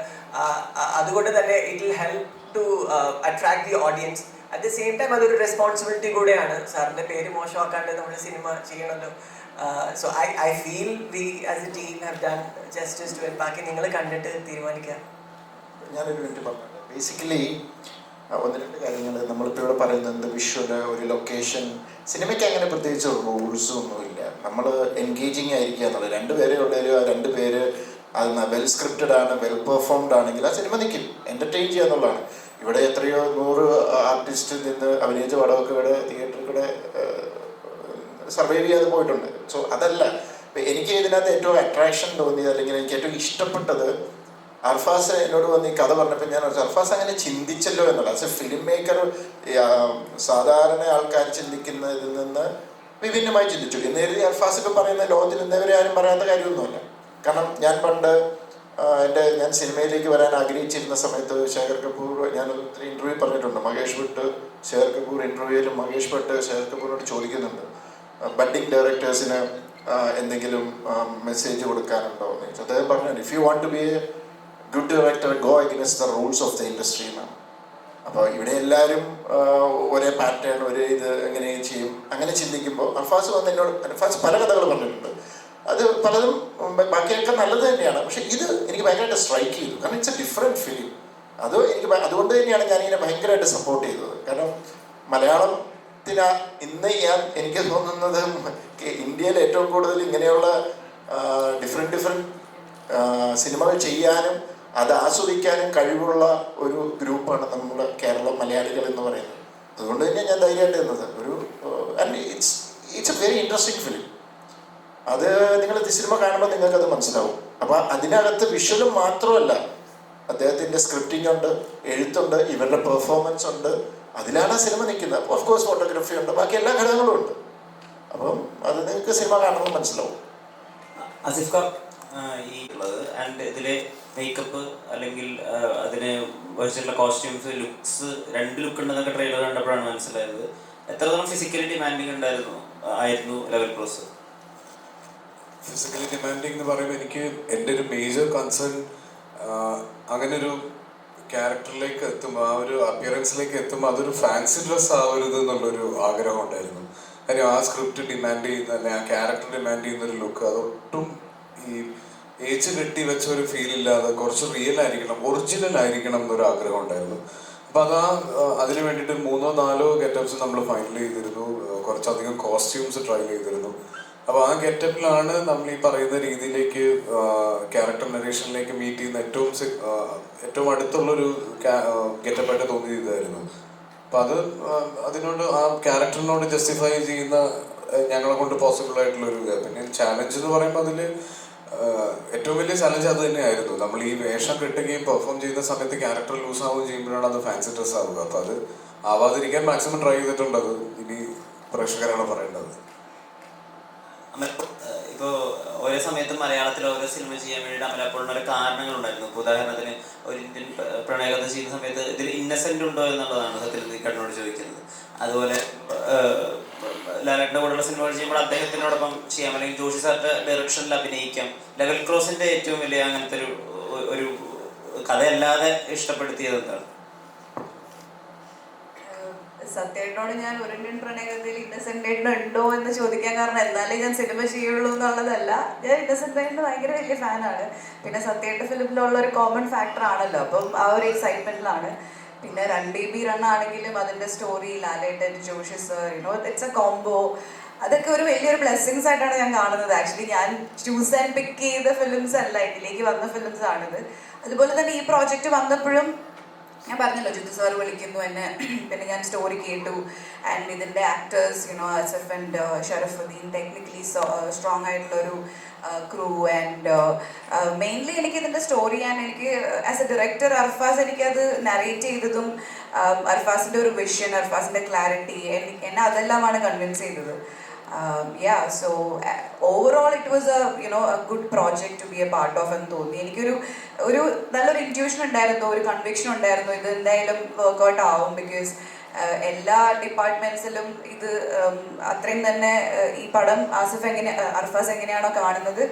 അതുകൊണ്ട് തന്നെ it will help to attract the audience. At the same time അതൊരു റെസ്പോൺസിബിലിറ്റി കൂടെയാണ്. സാറിന്റെ പേര് മോശമാക്കാണ്ട് നമ്മൾ സിനിമ ചെയ്യണമല്ലോ. So I feel we as a team have done justice to it. ബാക്കി നിങ്ങൾ കണ്ടിട്ട് തീരുമാനിക്കാം. ഞാനൊരു മിനിറ്റ് പറഞ്ഞത് ബേസിക്കലി 1-2 കാര്യങ്ങൾ നമ്മളിപ്പോൾ ഇവിടെ പറയുന്നത് വിഷ്വല്, ഒരു ലൊക്കേഷൻ. സിനിമയ്ക്ക് അങ്ങനെ പ്രത്യേകിച്ച് റൂൾസും ഒന്നുമില്ല. നമ്മൾ എൻഗേജിങ് ആയിരിക്കുക എന്നുള്ളത്. 2 പേരെ ഉള്ളതിൽ ആ 2 പേര് അത് വെൽ സ്ക്രിപ്റ്റഡ് ആണ്, വെൽ പെർഫോംഡ് ആണെങ്കിൽ ആ സിനിമ നിൽക്കും, എൻ്റർടൈൻ ചെയ്യുക എന്നുള്ളതാണ്. ഇവിടെ എത്രയോ 100 ആർട്ടിസ്റ്റിൽ നിന്ന് അഭിനയിച്ച പടമൊക്കെ ഇവിടെ തിയേറ്ററിൽ കൂടെ സർവൈവ് ചെയ്യാതെ പോയിട്ടുണ്ട്. സോ അതല്ല എനിക്ക് ഇതിനകത്ത് ഏറ്റവും അട്രാക്ഷൻ തോന്നിയത്, അല്ലെങ്കിൽ എനിക്ക് ഏറ്റവും ഇഷ്ടപ്പെട്ടത്, അർഫാസ് എന്നോട് വന്ന് ഈ കഥ പറഞ്ഞപ്പോൾ ഞാൻ അർഫാസ് അങ്ങനെ ചിന്തിച്ചല്ലോ എന്നുള്ള. ആസ് എ ഫിലിം മേക്കർ സാധാരണ ആൾക്കാർ ചിന്തിക്കുന്നതിൽ നിന്ന് വിഭിന്നമായി ചിന്തിച്ചു എന്ന് കരുതി അർഫാസ് ഇപ്പം പറയുന്ന ലോകത്തിൽ ഇന്നവരെ ആരും പറയാത്ത കാര്യമൊന്നുമല്ല. കാരണം ഞാൻ പണ്ട് ഞാൻ സിനിമയിലേക്ക് വരാൻ ആഗ്രഹിച്ചിരുന്ന സമയത്ത് ശേഖർ കപൂർ, ഞാനൊരു ഇൻ്റർവ്യൂ പറഞ്ഞിട്ടുണ്ട്, മഹേഷ് ഭട്ട് ശേഖർ കപൂർ ഇൻ്റർവ്യൂവിലും മഹേഷ് ഭട്ട് ശേഖർ കപൂറിനോട് ചോദിക്കുന്നുണ്ട് ബഡ്ഡിങ് ഡയറക്ടേഴ്സിന് എന്തെങ്കിലും മെസ്സേജ് കൊടുക്കാനുണ്ടോ എന്ന് ചോദിച്ചു. അദ്ദേഹം പറഞ്ഞു, if you want to be a good director go against the rules of the industry എന്നാണ്. അപ്പോൾ ഇവിടെ എല്ലാവരും ഒരേ പാറ്റേൺ, ഒരേ ഇത് എങ്ങനെ ചെയ്യും അങ്ങനെ ചിന്തിക്കുമ്പോൾ അർഫാസ് വന്ന് എന്നോട്, അർഫാസ് പല കഥകൾ പറഞ്ഞിട്ടുണ്ട്, അത് പലതും ബാക്കിയൊക്കെ നല്ലത് തന്നെയാണ്. പക്ഷെ ഇത് എനിക്ക് ഭയങ്കരമായിട്ട് സ്ട്രൈക്ക് ചെയ്തു. കാരണം ഇറ്റ്സ് എ ഡിഫറെൻറ്റ് ഫിലിം. അതുകൊണ്ട് തന്നെയാണ് ഞാനിങ്ങനെ ഭയങ്കരമായിട്ട് സപ്പോർട്ട് ചെയ്തത്. കാരണം മലയാളത്തിന് ഇന്ന് എനിക്ക് തോന്നുന്നത് ഇന്ത്യയിൽ ഏറ്റവും കൂടുതൽ ഇങ്ങനെയുള്ള ഡിഫറെൻറ്റ് സിനിമകൾ ചെയ്യാനും അത് ആസ്വദിക്കാനും കഴിവുള്ള ഒരു ഗ്രൂപ്പാണ് നമ്മുടെ കേരളം മലയാളികൾ എന്ന് പറയുന്നത്. അതുകൊണ്ട് തന്നെ ഞാൻ ധൈര്യമായിട്ട് നിന്നത് it's A very interesting film. അത് നിങ്ങൾ സിനിമ കാണുമ്പോൾ നിങ്ങൾക്കത് മനസ്സിലാവും. അപ്പോൾ അതിനകത്ത് വിഷ്വലും മാത്രമല്ല, അദ്ദേഹത്തിൻ്റെ സ്ക്രിപ്റ്റിംഗ് ഉണ്ട്, എഴുത്തുണ്ട്, ഇവരുടെ പെർഫോമൻസ് ഉണ്ട്. അതിലാണ് സിനിമ നിൽക്കുന്നത്. ഓഫ് കോഴ്സ് ഫോട്ടോഗ്രാഫി ഉണ്ട്, ബാക്കി എല്ലാ ഘടകങ്ങളും ഉണ്ട്. അപ്പം അത് നിങ്ങൾക്ക് സിനിമ കാണുമ്പോൾ മനസ്സിലാവും. ആസിഫ് ഖാൻ ഈ ഉള്ളത് ആൻഡ് ഇതിലെ മേക്കപ്പ് അല്ലെങ്കിൽ അതിന് വെച്ചിട്ടുള്ള കോസ്റ്റ്യൂംസ്, ലുക്സ്, 2 ലുക്ക് ഉണ്ടെന്നൊക്കെ ട്രെയിലർ കണ്ടപ്പോഴാണ് മനസ്സിലായത്. എത്രത്തോളം ഫിസിക്കലി ഡിമാൻഡിങ് ആയിരുന്നു ലെവൽ ക്രോസ്? ഫിസിക്കലി ഡിമാൻഡിങ് എന്ന് പറയുമ്പോൾ എൻ്റെ ഒരു മേജർ കൺസേൺ അങ്ങനെ ഒരു ക്യാരക്ടറിലേക്ക് എത്തുമ്പോൾ, ആ ഒരു അപ്പിയറൻസിലേക്ക് എത്തുമ്പോൾ അതൊരു ഫാൻസി ഡ്രസ് ആവരുത് എന്നുള്ളൊരു ആഗ്രഹം ഉണ്ടായിരുന്നു. കാര്യം ആ സ്ക്രിപ്റ്റ് ഡിമാൻഡ് ചെയ്യുന്ന, അല്ലെങ്കിൽ ആ ക്യാരക്ടർ ഡിമാൻഡ് ചെയ്യുന്ന ഒരു ലുക്ക് അതൊട്ടും ഈ ഏജ് കെട്ടി വെച്ച ഒരു ഫീൽ ഇല്ലാതെ കുറച്ച് റിയൽ ആയിരിക്കണം, ഒറിജിനൽ ആയിരിക്കണം എന്നൊരു ആഗ്രഹം ഉണ്ടായിരുന്നു. അപ്പം അതിന് വേണ്ടിയിട്ട് 3-4 ഗെറ്റപ്സ് നമ്മൾ ഫൈനൽ ചെയ്തിരുന്നു. കുറച്ചധികം കോസ്റ്റ്യൂംസ് ട്രൈ ചെയ്തിരുന്നു. അപ്പോൾ ആ ഗെറ്റപ്പിലാണ് നമ്മൾ ഈ പറയുന്ന രീതിയിലേക്ക് ക്യാരക്ടർ നരേഷനിലേക്ക് മീറ്റ് ചെയ്യുന്ന ഏറ്റവും അടുത്തുള്ളൊരു ഗെറ്റപ്പായിട്ട് തോന്നിയതായിരുന്നു. അപ്പം അതിനോട് ആ ക്യാരക്ടറിനോട് ജസ്റ്റിഫൈ ചെയ്യുന്ന ഞങ്ങളെ കൊണ്ട് പോസിബിൾ ആയിട്ടുള്ളൊരു പിന്നെ ചാലഞ്ച് എന്ന് പറയുമ്പോൾ അതിൽ ഏറ്റവും വലിയ ചലഞ്ച് അത് തന്നെയായിരുന്നു. നമ്മൾ ഈ വേഷം കെട്ടുകയും പെർഫോം ചെയ്യുന്ന സമയത്ത് ക്യാരക്ടർ ലൂസ് ആവുകയും ചെയ്യുമ്പോഴാണ് അത് ഫാൻസി ഡ്രസ് ആവുക. അപ്പോൾ അത് ആവാതിരിക്കാൻ മാക്സിമം ട്രൈ ചെയ്തിട്ടുണ്ട്. അത് ഇനി പ്രേക്ഷകരാണ് പറയേണ്ടത്. ഇപ്പോൾ ഓരോ സമയത്തും മലയാളത്തിൽ ഓരോ സിനിമ ചെയ്യാൻ വേണ്ടിയിട്ട് അമലപ്പോളിന് ഓരോ കാരണങ്ങളുണ്ടായിരുന്നു. ഇപ്പോൾ ഉദാഹരണത്തിന് ഒരു ഇന്ത്യൻ പ്രണയകഥ ചെയ്യുന്ന സമയത്ത് ഇതിൽ ഇന്നസെൻ്റ് ഉണ്ടോ എന്നുള്ളതാണ് സത്യത്തിൽ കണ്ണോട് ചോദിക്കുന്നത്. അതുപോലെ ലാലേട്ടൻ്റെ കൂടെയുള്ള സിനിമകൾ ചെയ്യുമ്പോൾ അദ്ദേഹത്തിനോടൊപ്പം ചെയ്യാം, അല്ലെങ്കിൽ ജോഷി സാറിൻ്റെ ഡയറക്ഷനിൽ അഭിനയിക്കാം. ലെവൽ ക്രോസിൻ്റെ ഏറ്റവും വലിയ അങ്ങനത്തെ ഒരു കഥയല്ലാതെ ഇഷ്ടപ്പെടുത്തിയത് എന്താണ്? സത്യേട്ടനോട് ഞാൻ ഒരു ഇന്ത്യൻ പ്രണയകഥയിൽ ഇന്നസെന്റ് ഉണ്ടോ എന്ന് ചോദിക്കാൻ കാരണം എന്നാലേ ഞാൻ സിനിമ ചെയ്യുള്ളൂ എന്നുള്ളതല്ല. ഞാൻ ഇന്നസെന്റ് ഭയങ്കര വലിയ ഫാനാണ്. പിന്നെ സത്യേട്ട ഫിലിമിലുള്ള ഒരു കോമൺ ഫാക്ടർ ആണല്ലോ, അപ്പം ആ ഒരു എക്സൈറ്റ്മെന്റിലാണ്. പിന്നെ 2 റൺ ആണെങ്കിലും അതിന്റെ story, Lalettan, Joshi sir, it's a combo. അതൊക്കെ ഒരു വലിയൊരു ബ്ലെസ്സിങ്സ് ആയിട്ടാണ് ഞാൻ കാണുന്നത്. ആക്ച്വലി ഞാൻ ചൂസ് ആൻഡ് പിക്ക് ചെയ്ത ഫിലിംസ് അല്ല, ഇതിലേക്ക് വന്ന ഫിലിംസ് ആണിത്. അതുപോലെ തന്നെ ഈ പ്രോജക്റ്റ് വന്നപ്പോഴും ഞാൻ പറഞ്ഞല്ലോ, ജിത്തു സാർ വിളിക്കുന്നു എന്നെ. പിന്നെ ഞാൻ സ്റ്റോറി കേട്ടു. ആൻഡ് ഇതിൻ്റെ actors Asif and Sharafudheen, technically strong ആയിട്ടുള്ളൊരു ക്രൂ. ആൻഡ് മെയിൻലി എനിക്ക് ഇതിൻ്റെ സ്റ്റോറി എനിക്ക് ആസ് എ ഡയറക്ടർ അർഫാസ് എനിക്കത് നറേറ്റ് ചെയ്തതും അർഫാസിൻ്റെ ഒരു വിഷൻ, അർഫാസിൻ്റെ ക്ലാരിറ്റി എന്നെ അതെല്ലാമാണ് കൺവിൻസ് ചെയ്തത്. So overall it was a good project to be a part of എന്ന് തോന്നി. എനിക്കൊരു നല്ലൊരു ഇൻറ്റ്യൂഷൻ ഉണ്ടായിരുന്നു, ഒരു കൺവിക്ഷൻ ഉണ്ടായിരുന്നു ഇത് എന്തായാലും വർക്ക്ഔട്ട് ആവും. ബിക്കോസ് എല്ലാ ഡിപ്പാർട്ട്മെന്റ്സിലും ഇത് അത്രയും തന്നെ ഈ പടം അർഫാസ് എങ്ങനെയാണോ കാണുന്നത്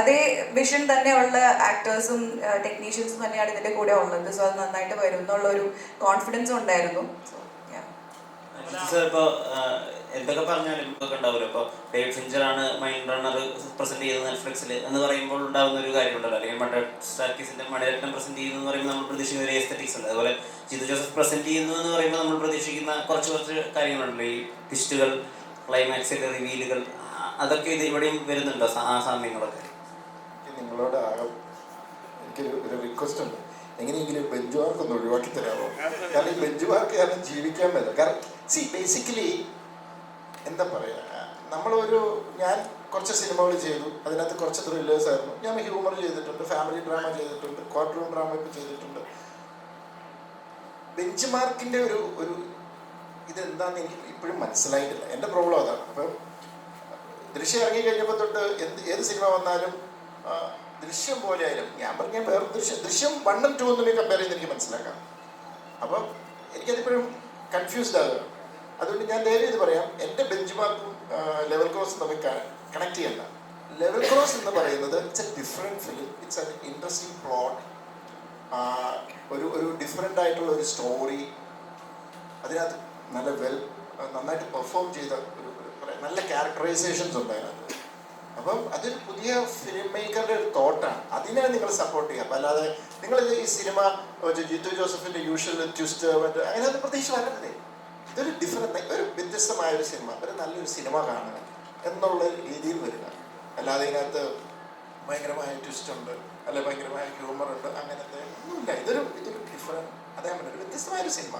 അതേ വിഷൻ തന്നെയുള്ള ആക്ടേഴ്സും ടെക്നീഷ്യൻസും തന്നെയാണ് ഇതിൻ്റെ കൂടെ ഉള്ളത്. സോ അത് നന്നായിട്ട് വരും എന്നുള്ളൊരു കോൺഫിഡൻസും ഉണ്ടായിരുന്നു. ഇപ്പോൾ എന്തൊക്കെ പറഞ്ഞാലും ഇതൊക്കെ ഉണ്ടാവില്ല. ഇപ്പോൾ ഡേവിഡ് ഫിഞ്ചറാണ് മൈൻഡ് റണ്ണർ പ്രസന്റ് ചെയ്തത് നെറ്റ്ഫ്ലിക്സിൽ എന്ന് പറയുമ്പോൾ ഉണ്ടാകുന്ന ഒരു കാര്യമുണ്ടല്ലോ, അല്ലെങ്കിൽ മണിരത്നം പ്രസന്റ് ചെയ്യുന്നു എന്ന് പറയുമ്പോൾ നമ്മൾ പ്രതീക്ഷിക്കുന്ന ഒരു എസ്തെറ്റിക്സ് ഉണ്ട്. അതുപോലെ ജിത്തു ജോസഫ് പ്രസന്റ് ചെയ്യുന്നു എന്ന് പറയുമ്പോൾ നമ്മൾ പ്രതീക്ഷിക്കുന്ന കുറച്ച് കാര്യങ്ങളുണ്ടല്ലോ, ഈ ട്വിസ്റ്റുകൾ, ക്ലൈമാക്സിലെ റിവീലുകൾ, അതൊക്കെ ഇത് ഇവിടെയും വരുന്നുണ്ടോ ആ സാമ്യങ്ങളൊക്കെ? നിങ്ങളോട് എനിക്കൊരു റിക്വസ്റ്റ് ഉണ്ട്, എങ്ങനെയെങ്കിലും ബെഞ്ച് മാർക്ക് ഒന്ന് ഒഴിവാക്കി തരാമോ? കാരണം ഈ ബെഞ്ച് മാർക്ക് കാരണം ജീവിക്കാൻ പറ്റില്ല. കാരണം ബേസിക്കലി എന്താ പറയുക, ഞാൻ കുറച്ച് സിനിമകൾ ചെയ്തു, അതിനകത്ത് കുറച്ച് ത്രില്ലേഴ്സ് ആയിരുന്നു. ഞാൻ ഹ്യൂമർ ചെയ്തിട്ടുണ്ട്, ഫാമിലി ഡ്രാമ ചെയ്തിട്ടുണ്ട്, കോർട്ട് റൂം ഡ്രാമ ഒക്കെ ചെയ്തിട്ടുണ്ട്. ബെഞ്ച് മാർക്കിൻ്റെ ഒരു ഇതെന്താണെന്ന് എനിക്ക് ഇപ്പോഴും മനസ്സിലായിട്ടില്ല. എൻ്റെ പ്രോബ്ലം അതാണ്. അപ്പം ദൃശ്യം ഇറങ്ങിക്കഴിഞ്ഞപ്പോൾ തൊട്ട് ഏത് സിനിമ വന്നാലും ദൃശ്യം പോലെ ആയാലും ഞാൻ പറഞ്ഞാൽ വേറെ ദൃശ്യം 1 ഉം 2 ഒന്നും കമ്പയർ ചെയ്ത് എനിക്ക് മനസ്സിലാക്കാം. അപ്പം എനിക്കതിപ്പോഴും കൺഫ്യൂസ്ഡ് ആകുക. അതുകൊണ്ട് ഞാൻ ദയവ് ചെയ്ത് പറയാം, എൻ്റെ ബെഞ്ച് മാർക്കും ലെവൽ ക്രോസും തമ്മിൽ കണക്ട് ചെയ്യണ്ട. ലെവൽ ക്രോസ് എന്ന് പറയുന്നത് it's A different film, it's an interesting plot, ഒരു ഡിഫറെൻ്റ് ആയിട്ടുള്ള ഒരു സ്റ്റോറി, അതിനകത്ത് നന്നായിട്ട് പെർഫോം ചെയ്ത നല്ല ക്യാരക്ടറൈസേഷൻസ് ഉണ്ട് അതിനകത്ത്. അപ്പം അതൊരു പുതിയ ഫിലിം മേക്കറുടെ ഒരു തോട്ടാണ്, അതിനെ നിങ്ങൾ സപ്പോർട്ട് ചെയ്യുക. അപ്പം അല്ലാതെ നിങ്ങൾ ഈ സിനിമ ജിത്തു ജോസഫിൻ്റെ യൂഷ്വൽ ട്വിസ്റ്റ് അങ്ങനെ അത് പ്രതീക്ഷ വരരുതേ. ഇതൊരു ഒരു വ്യത്യസ്തമായ ഒരു സിനിമ, ഒരു നല്ലൊരു സിനിമ കാണുക എന്നുള്ള രീതിയിൽ വരിക. അല്ലാതെ ഇതിനകത്ത് ഭയങ്കരമായ ട്വിസ്റ്റ് ഉണ്ട്, അല്ലെ ഭയങ്കരമായ ഹ്യൂമർ ഉണ്ട്, അങ്ങനത്തെ ഒന്നുമില്ല. ഇതൊരു ഡിഫറെൻറ്റ്, അതേ ഒരു വ്യത്യസ്തമായൊരു സിനിമ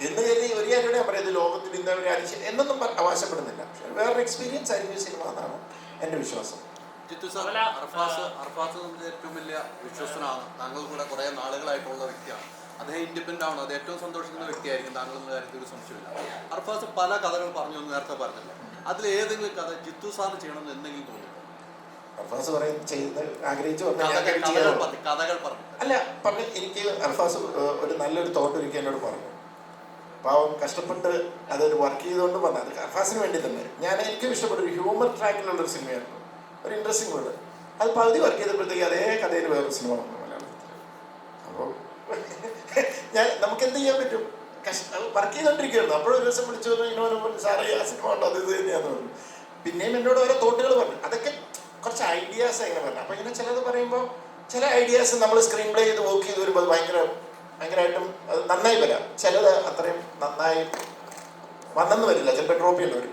എന്ന് കരുതി ഒരു കാര്യമാണ് ഞാൻ പറയുന്നത് ലോകത്തിൽ ഇന്നവരെ അടിച്ച് എന്നൊന്നും അവകാശപ്പെടുന്നില്ല. പക്ഷെ വേറൊരു എക്സ്പീരിയൻസ് ആയിരിക്കും സിനിമ എന്നാണ് എൻ്റെ വിശ്വാസം. ജിത്തു സാർ, അർഫാസ് ഏറ്റവും വലിയ വിശ്വസ്തനാണ്. താങ്കൾ കൂടെ കുറേ നാളുകളായിട്ടുള്ള വ്യക്തിയാണ്. അദ്ദേഹം ഇൻഡിപെൻഡൻ്റ് ആണ്, അത് ഏറ്റവും സന്തോഷിക്കുന്ന വ്യക്തിയായിരിക്കും താങ്കൾ എന്ന കാര്യത്തിൽ ഒരു സംശയമില്ല. അർഫാസ് പല കഥകൾ പറഞ്ഞു എന്ന് നേരത്തെ പറഞ്ഞല്ലോ, അതിൽ ഏതെങ്കിലും കഥ ജിത്തു സാറിന് ചെയ്യണമെന്ന് എന്തെങ്കിലും തോന്നുന്നു? അർഫാസ് ആഗ്രഹിച്ചു കഥകൾ പറഞ്ഞു അല്ല പറഞ്ഞു. എനിക്ക് അർഫാസ് ഒരു നല്ലൊരു തോട്ട് ഒരിക്കൽ എന്നോട് പറഞ്ഞു. പാവം കഷ്ടപ്പെട്ട് അതൊരു വർക്ക് ചെയ്തുകൊണ്ട് വന്നത് അത് അർഫാസിന് വേണ്ടി തന്നെ. എനിക്കും ഇഷ്ടപ്പെട്ട ഒരു ഹ്യൂമർ ട്രാക്കിലുള്ളൊരു സിനിമയായിരുന്നു, ഒരു ഇൻട്രസ്റ്റിംഗ് വേർഡ്. അത് പകുതി വർക്ക് ചെയ്തപ്പോഴത്തേക്ക് അതേ കഥയിൽ വേറൊരു സിനിമ വന്നു മലയാളത്തിൽ. അപ്പോൾ നമുക്ക് എന്ത് ചെയ്യാൻ പറ്റും? വർക്ക് ചെയ്തോണ്ടിരിക്കുകയായിരുന്നു. അപ്പോഴൊരു ദിവസം വിളിച്ചു പറഞ്ഞു, സാറേ ആ സിനിമ ഉണ്ടോ, അത് ഇത് തന്നെയാന്ന് പറഞ്ഞു. പിന്നെയും എന്നോട് ഓരോ തോട്ടുകൾ പറഞ്ഞു. അതൊക്കെ കുറച്ച് ഐഡിയാസ് എങ്ങനെ പറഞ്ഞു. അപ്പോൾ ഇങ്ങനെ ചിലത് പറയുമ്പോൾ ചില ഐഡിയാസ് നമ്മൾ സ്ക്രീൻ പ്ലേ ചെയ്ത് വർക്ക് ചെയ്ത് വരുമ്പോൾ ഭയങ്കരമായിട്ടും അത് നന്നായി വരാം. ചിലത് അത്രയും നന്നായി വന്നെന്ന് വരില്ല, ചിലപ്പോൾ ഡ്രോപ്പ് ചെയ്യേണ്ടി വരും.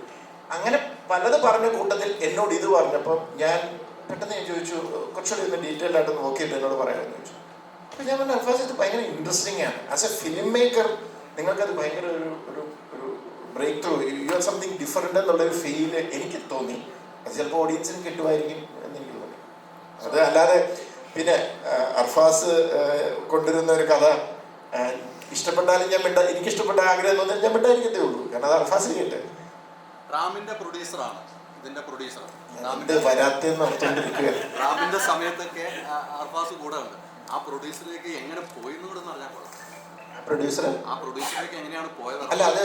അങ്ങനെ പലത് പറഞ്ഞ കൂട്ടത്തിൽ എന്നോട് ഇത് പറഞ്ഞപ്പോൾ ഞാൻ പെട്ടെന്ന് ഞാൻ ചോദിച്ചു, കുറച്ചുകൂടി ഒന്ന് ഡീറ്റെയിൽഡ് ആയിട്ട് നോക്കിയിട്ട് എന്നോട് പറയാമെന്ന് ചോദിച്ചു. അപ്പോൾ ഞാൻ പറഞ്ഞു, അൽഫാസ് ഇത് ഭയങ്കര ഇൻട്രസ്റ്റിംഗ് ആണ്. ആസ് എ ഫിലിം മേക്കർ നിങ്ങൾക്കത് ഭയങ്കര ഒരു ഒരു ഒരു breakthrough, you are something different എന്നുള്ളൊരു ഫീല് എനിക്ക് തോന്നി. അത് ചിലപ്പോൾ ഓഡിയൻസിന് കിട്ടുമായിരിക്കും എന്നെനിക്ക് തോന്നി. അത് അല്ലാതെ പിന്നെ അർഫാസ് കൊണ്ടുവരുന്ന ഒരു കഥ ഇഷ്ടപ്പെട്ടാലും ഞാൻ എനിക്ക് ഇഷ്ടപ്പെട്ട ആഗ്രഹം തോന്നിയാൽ ഞാൻ മിണ്ടായിരിക്കത്തേ ഉള്ളൂ. കാരണം അത് അർഫാസിന് കിട്ടെ. റാമിന്റെ പ്രൊഡ്യൂസറാണ് ഇതിന്റെ പ്രൊഡ്യൂസർ. വരാത്തെന്ന് ഓർത്തുകൊണ്ടിരിക്കുക. റാമിന്റെ സമയത്തൊക്കെ അർഫാസ് കൂടെ ഉണ്ട്. ആ പ്രൊഡ്യൂസറിലേക്ക് എങ്ങനെ പോയി എന്ന് കൂടെ അറിഞ്ഞാൽ കൊള്ളാം. ആ പ്രൊഡ്യൂസറിലേക്ക് എങ്ങനെയാണ് പോയത്? അല്ല, അത്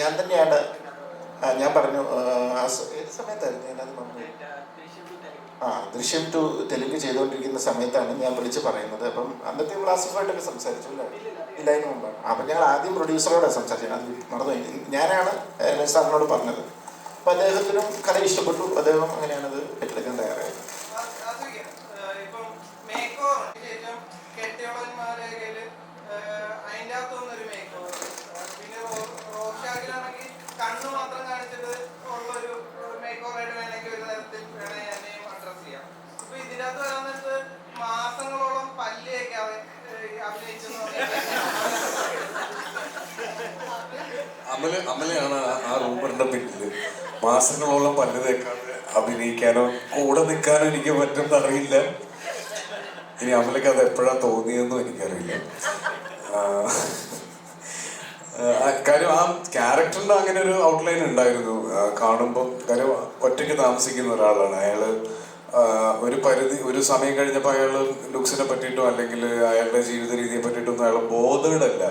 ഞാൻ തന്നെയാണ്. ഞാൻ പറഞ്ഞു ഏത് സമയത്തായിരുന്നു ഞാനത് പറഞ്ഞു. ദൃശ്യം 2 തെലുങ്ക് ചെയ്തുകൊണ്ടിരിക്കുന്ന സമയത്താണ് ഞാൻ വിളിച്ച് പറയുന്നത്. അപ്പം അന്നത്തെ ക്ലാസിഫായിട്ടൊക്കെ സംസാരിച്ചു അല്ലേ? ഇല്ല, അതിന് മുമ്പാണ്. അപ്പം ഞങ്ങൾ ആദ്യം പ്രൊഡ്യൂസറോടെ സംസാരിച്ചത്, അത് മറന്നുപോയി. ഞാനാണ് സാറിനോട് പറഞ്ഞത്. അപ്പം അദ്ദേഹത്തിനും കഥ ഇഷ്ടപ്പെട്ടു. അദ്ദേഹം അങ്ങനെയാണത് ഏറ്റെടുക്കാൻ തയ്യാറായത്. കണ്ണു മാത്രം കാണിച്ചിട്ട് ഉള്ളൊരു മേക്ക് ഓവറായിട്ട് വേണമെങ്കിൽ ഒരു തരത്തിൽ വേണമെങ്കിൽ എന്നെയും അഡ്രസ് ചെയ്യാം. ഇപ്പൊ ഇതിനകത്ത് വരാൻ നേരത്ത് മാസങ്ങളോളം പല്ലിയൊക്കെ അഭിനയിച്ചെന്ന് അമലയാണ് ആ റൂമറിന്റെ പിന്നില്. മാസങ്ങളോളം പല്ല് തേക്കാതെ അഭിനയിക്കാനോ കൂടെ നിൽക്കാനോ എനിക്ക് പറ്റുമെന്ന് അറിയില്ല. ഇനി അമലക്ക് അത് എപ്പോഴാണ് തോന്നിയെന്നും എനിക്കറിയില്ല. കാര്യം ആ ക്യാരക്ടറിന്റെ അങ്ങനെ ഒരു ഔട്ട്ലൈൻ ഉണ്ടായിരുന്നു കാണുമ്പോൾ. കാര്യം ഒറ്റയ്ക്ക് താമസിക്കുന്ന ഒരാളാണ് അയാള്. ഒരു സമയം കഴിഞ്ഞപ്പോൾ അയാള് ലുക്സിനെ പറ്റിയിട്ടോ അല്ലെങ്കിൽ അയാളുടെ ജീവിത രീതിയെ പറ്റിയിട്ടൊന്നും അയാൾ ബോധേഡല്ല.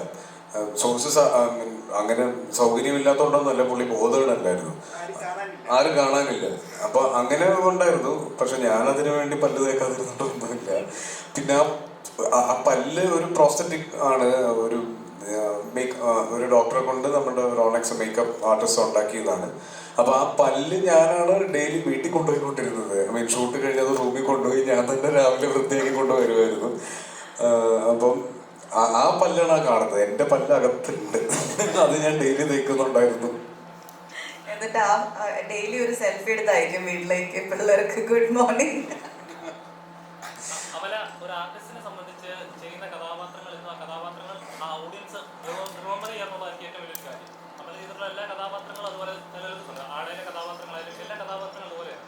സോഴ്സസ് അങ്ങനെ സൗകര്യമില്ലാത്തതുകൊണ്ടൊന്നുമല്ല, പുള്ളി ബോധേഡല്ലായിരുന്നു. ആരും കാണാനില്ല. അപ്പൊ അങ്ങനെ ഉണ്ടായിരുന്നു. പക്ഷെ ഞാനതിനു വേണ്ടി പല്ല് തേക്കാതിരുന്നിട്ടൊന്നുമില്ല. പിന്നെ ആ പല്ല് ഒരു പ്രോസ്തറ്റിക് ആണ്. ഒരു ഡോക്ടറെ കൊണ്ട് നമ്മുടെ റോണക്സ് മേക്കപ്പ് ആർട്ടിസ്റ്റ് ഉണ്ടാക്കിയതാണ്. അപ്പൊ ആ പല്ല് ഞാനാണ് ഡെയിലി വീട്ടിൽ കൊണ്ടുപോയിക്കൊണ്ടിരുന്നത്. ഷൂട്ട് കഴിഞ്ഞത് റൂമിൽ കൊണ്ടുപോയി ഞാൻ തന്നെ രാവിലെ വൃത്തിയാക്കി കൊണ്ടുവരുമായിരുന്നു. അപ്പം ആ പല്ലാണ് ആ കാണുന്നത്. എന്റെ പല്ല് അകത്തുണ്ട്. അത് ഞാൻ ഡെയിലി തേക്കുന്നുണ്ടായിരുന്നു. എന്നിട്ട് ആ ഡെയിലി ഒരു സെൽഫി എടുത്തായിരിക്കും വീട്ടിലേക്ക് പിള്ളേർക്ക് ഗുഡ് മോർണിംഗ്. അമല, ഒരു ആർട്ടിസ്റ്റിനെ സംബന്ധിച്ച് ചെയ്യുന്ന കഥാപാത്രങ്ങൾ എന്നും ആ കഥാപാത്രങ്ങൾ ആ ഓഡിയൻസ് റിമംബർ ചെയ്യാന്നുള്ളതായിരിക്കും ഏറ്റവും വലിയൊരു കാര്യം. അമല ചെയ്തിട്ടുള്ള എല്ലാ കഥാപാത്രങ്ങളും അതുപോലെ നിലനിൽക്കുന്നുണ്ട്. ആടയിലെ കഥാപാത്രങ്ങളായാലും എല്ലാ കഥാപാത്രങ്ങളും അതുപോലെയാണ്.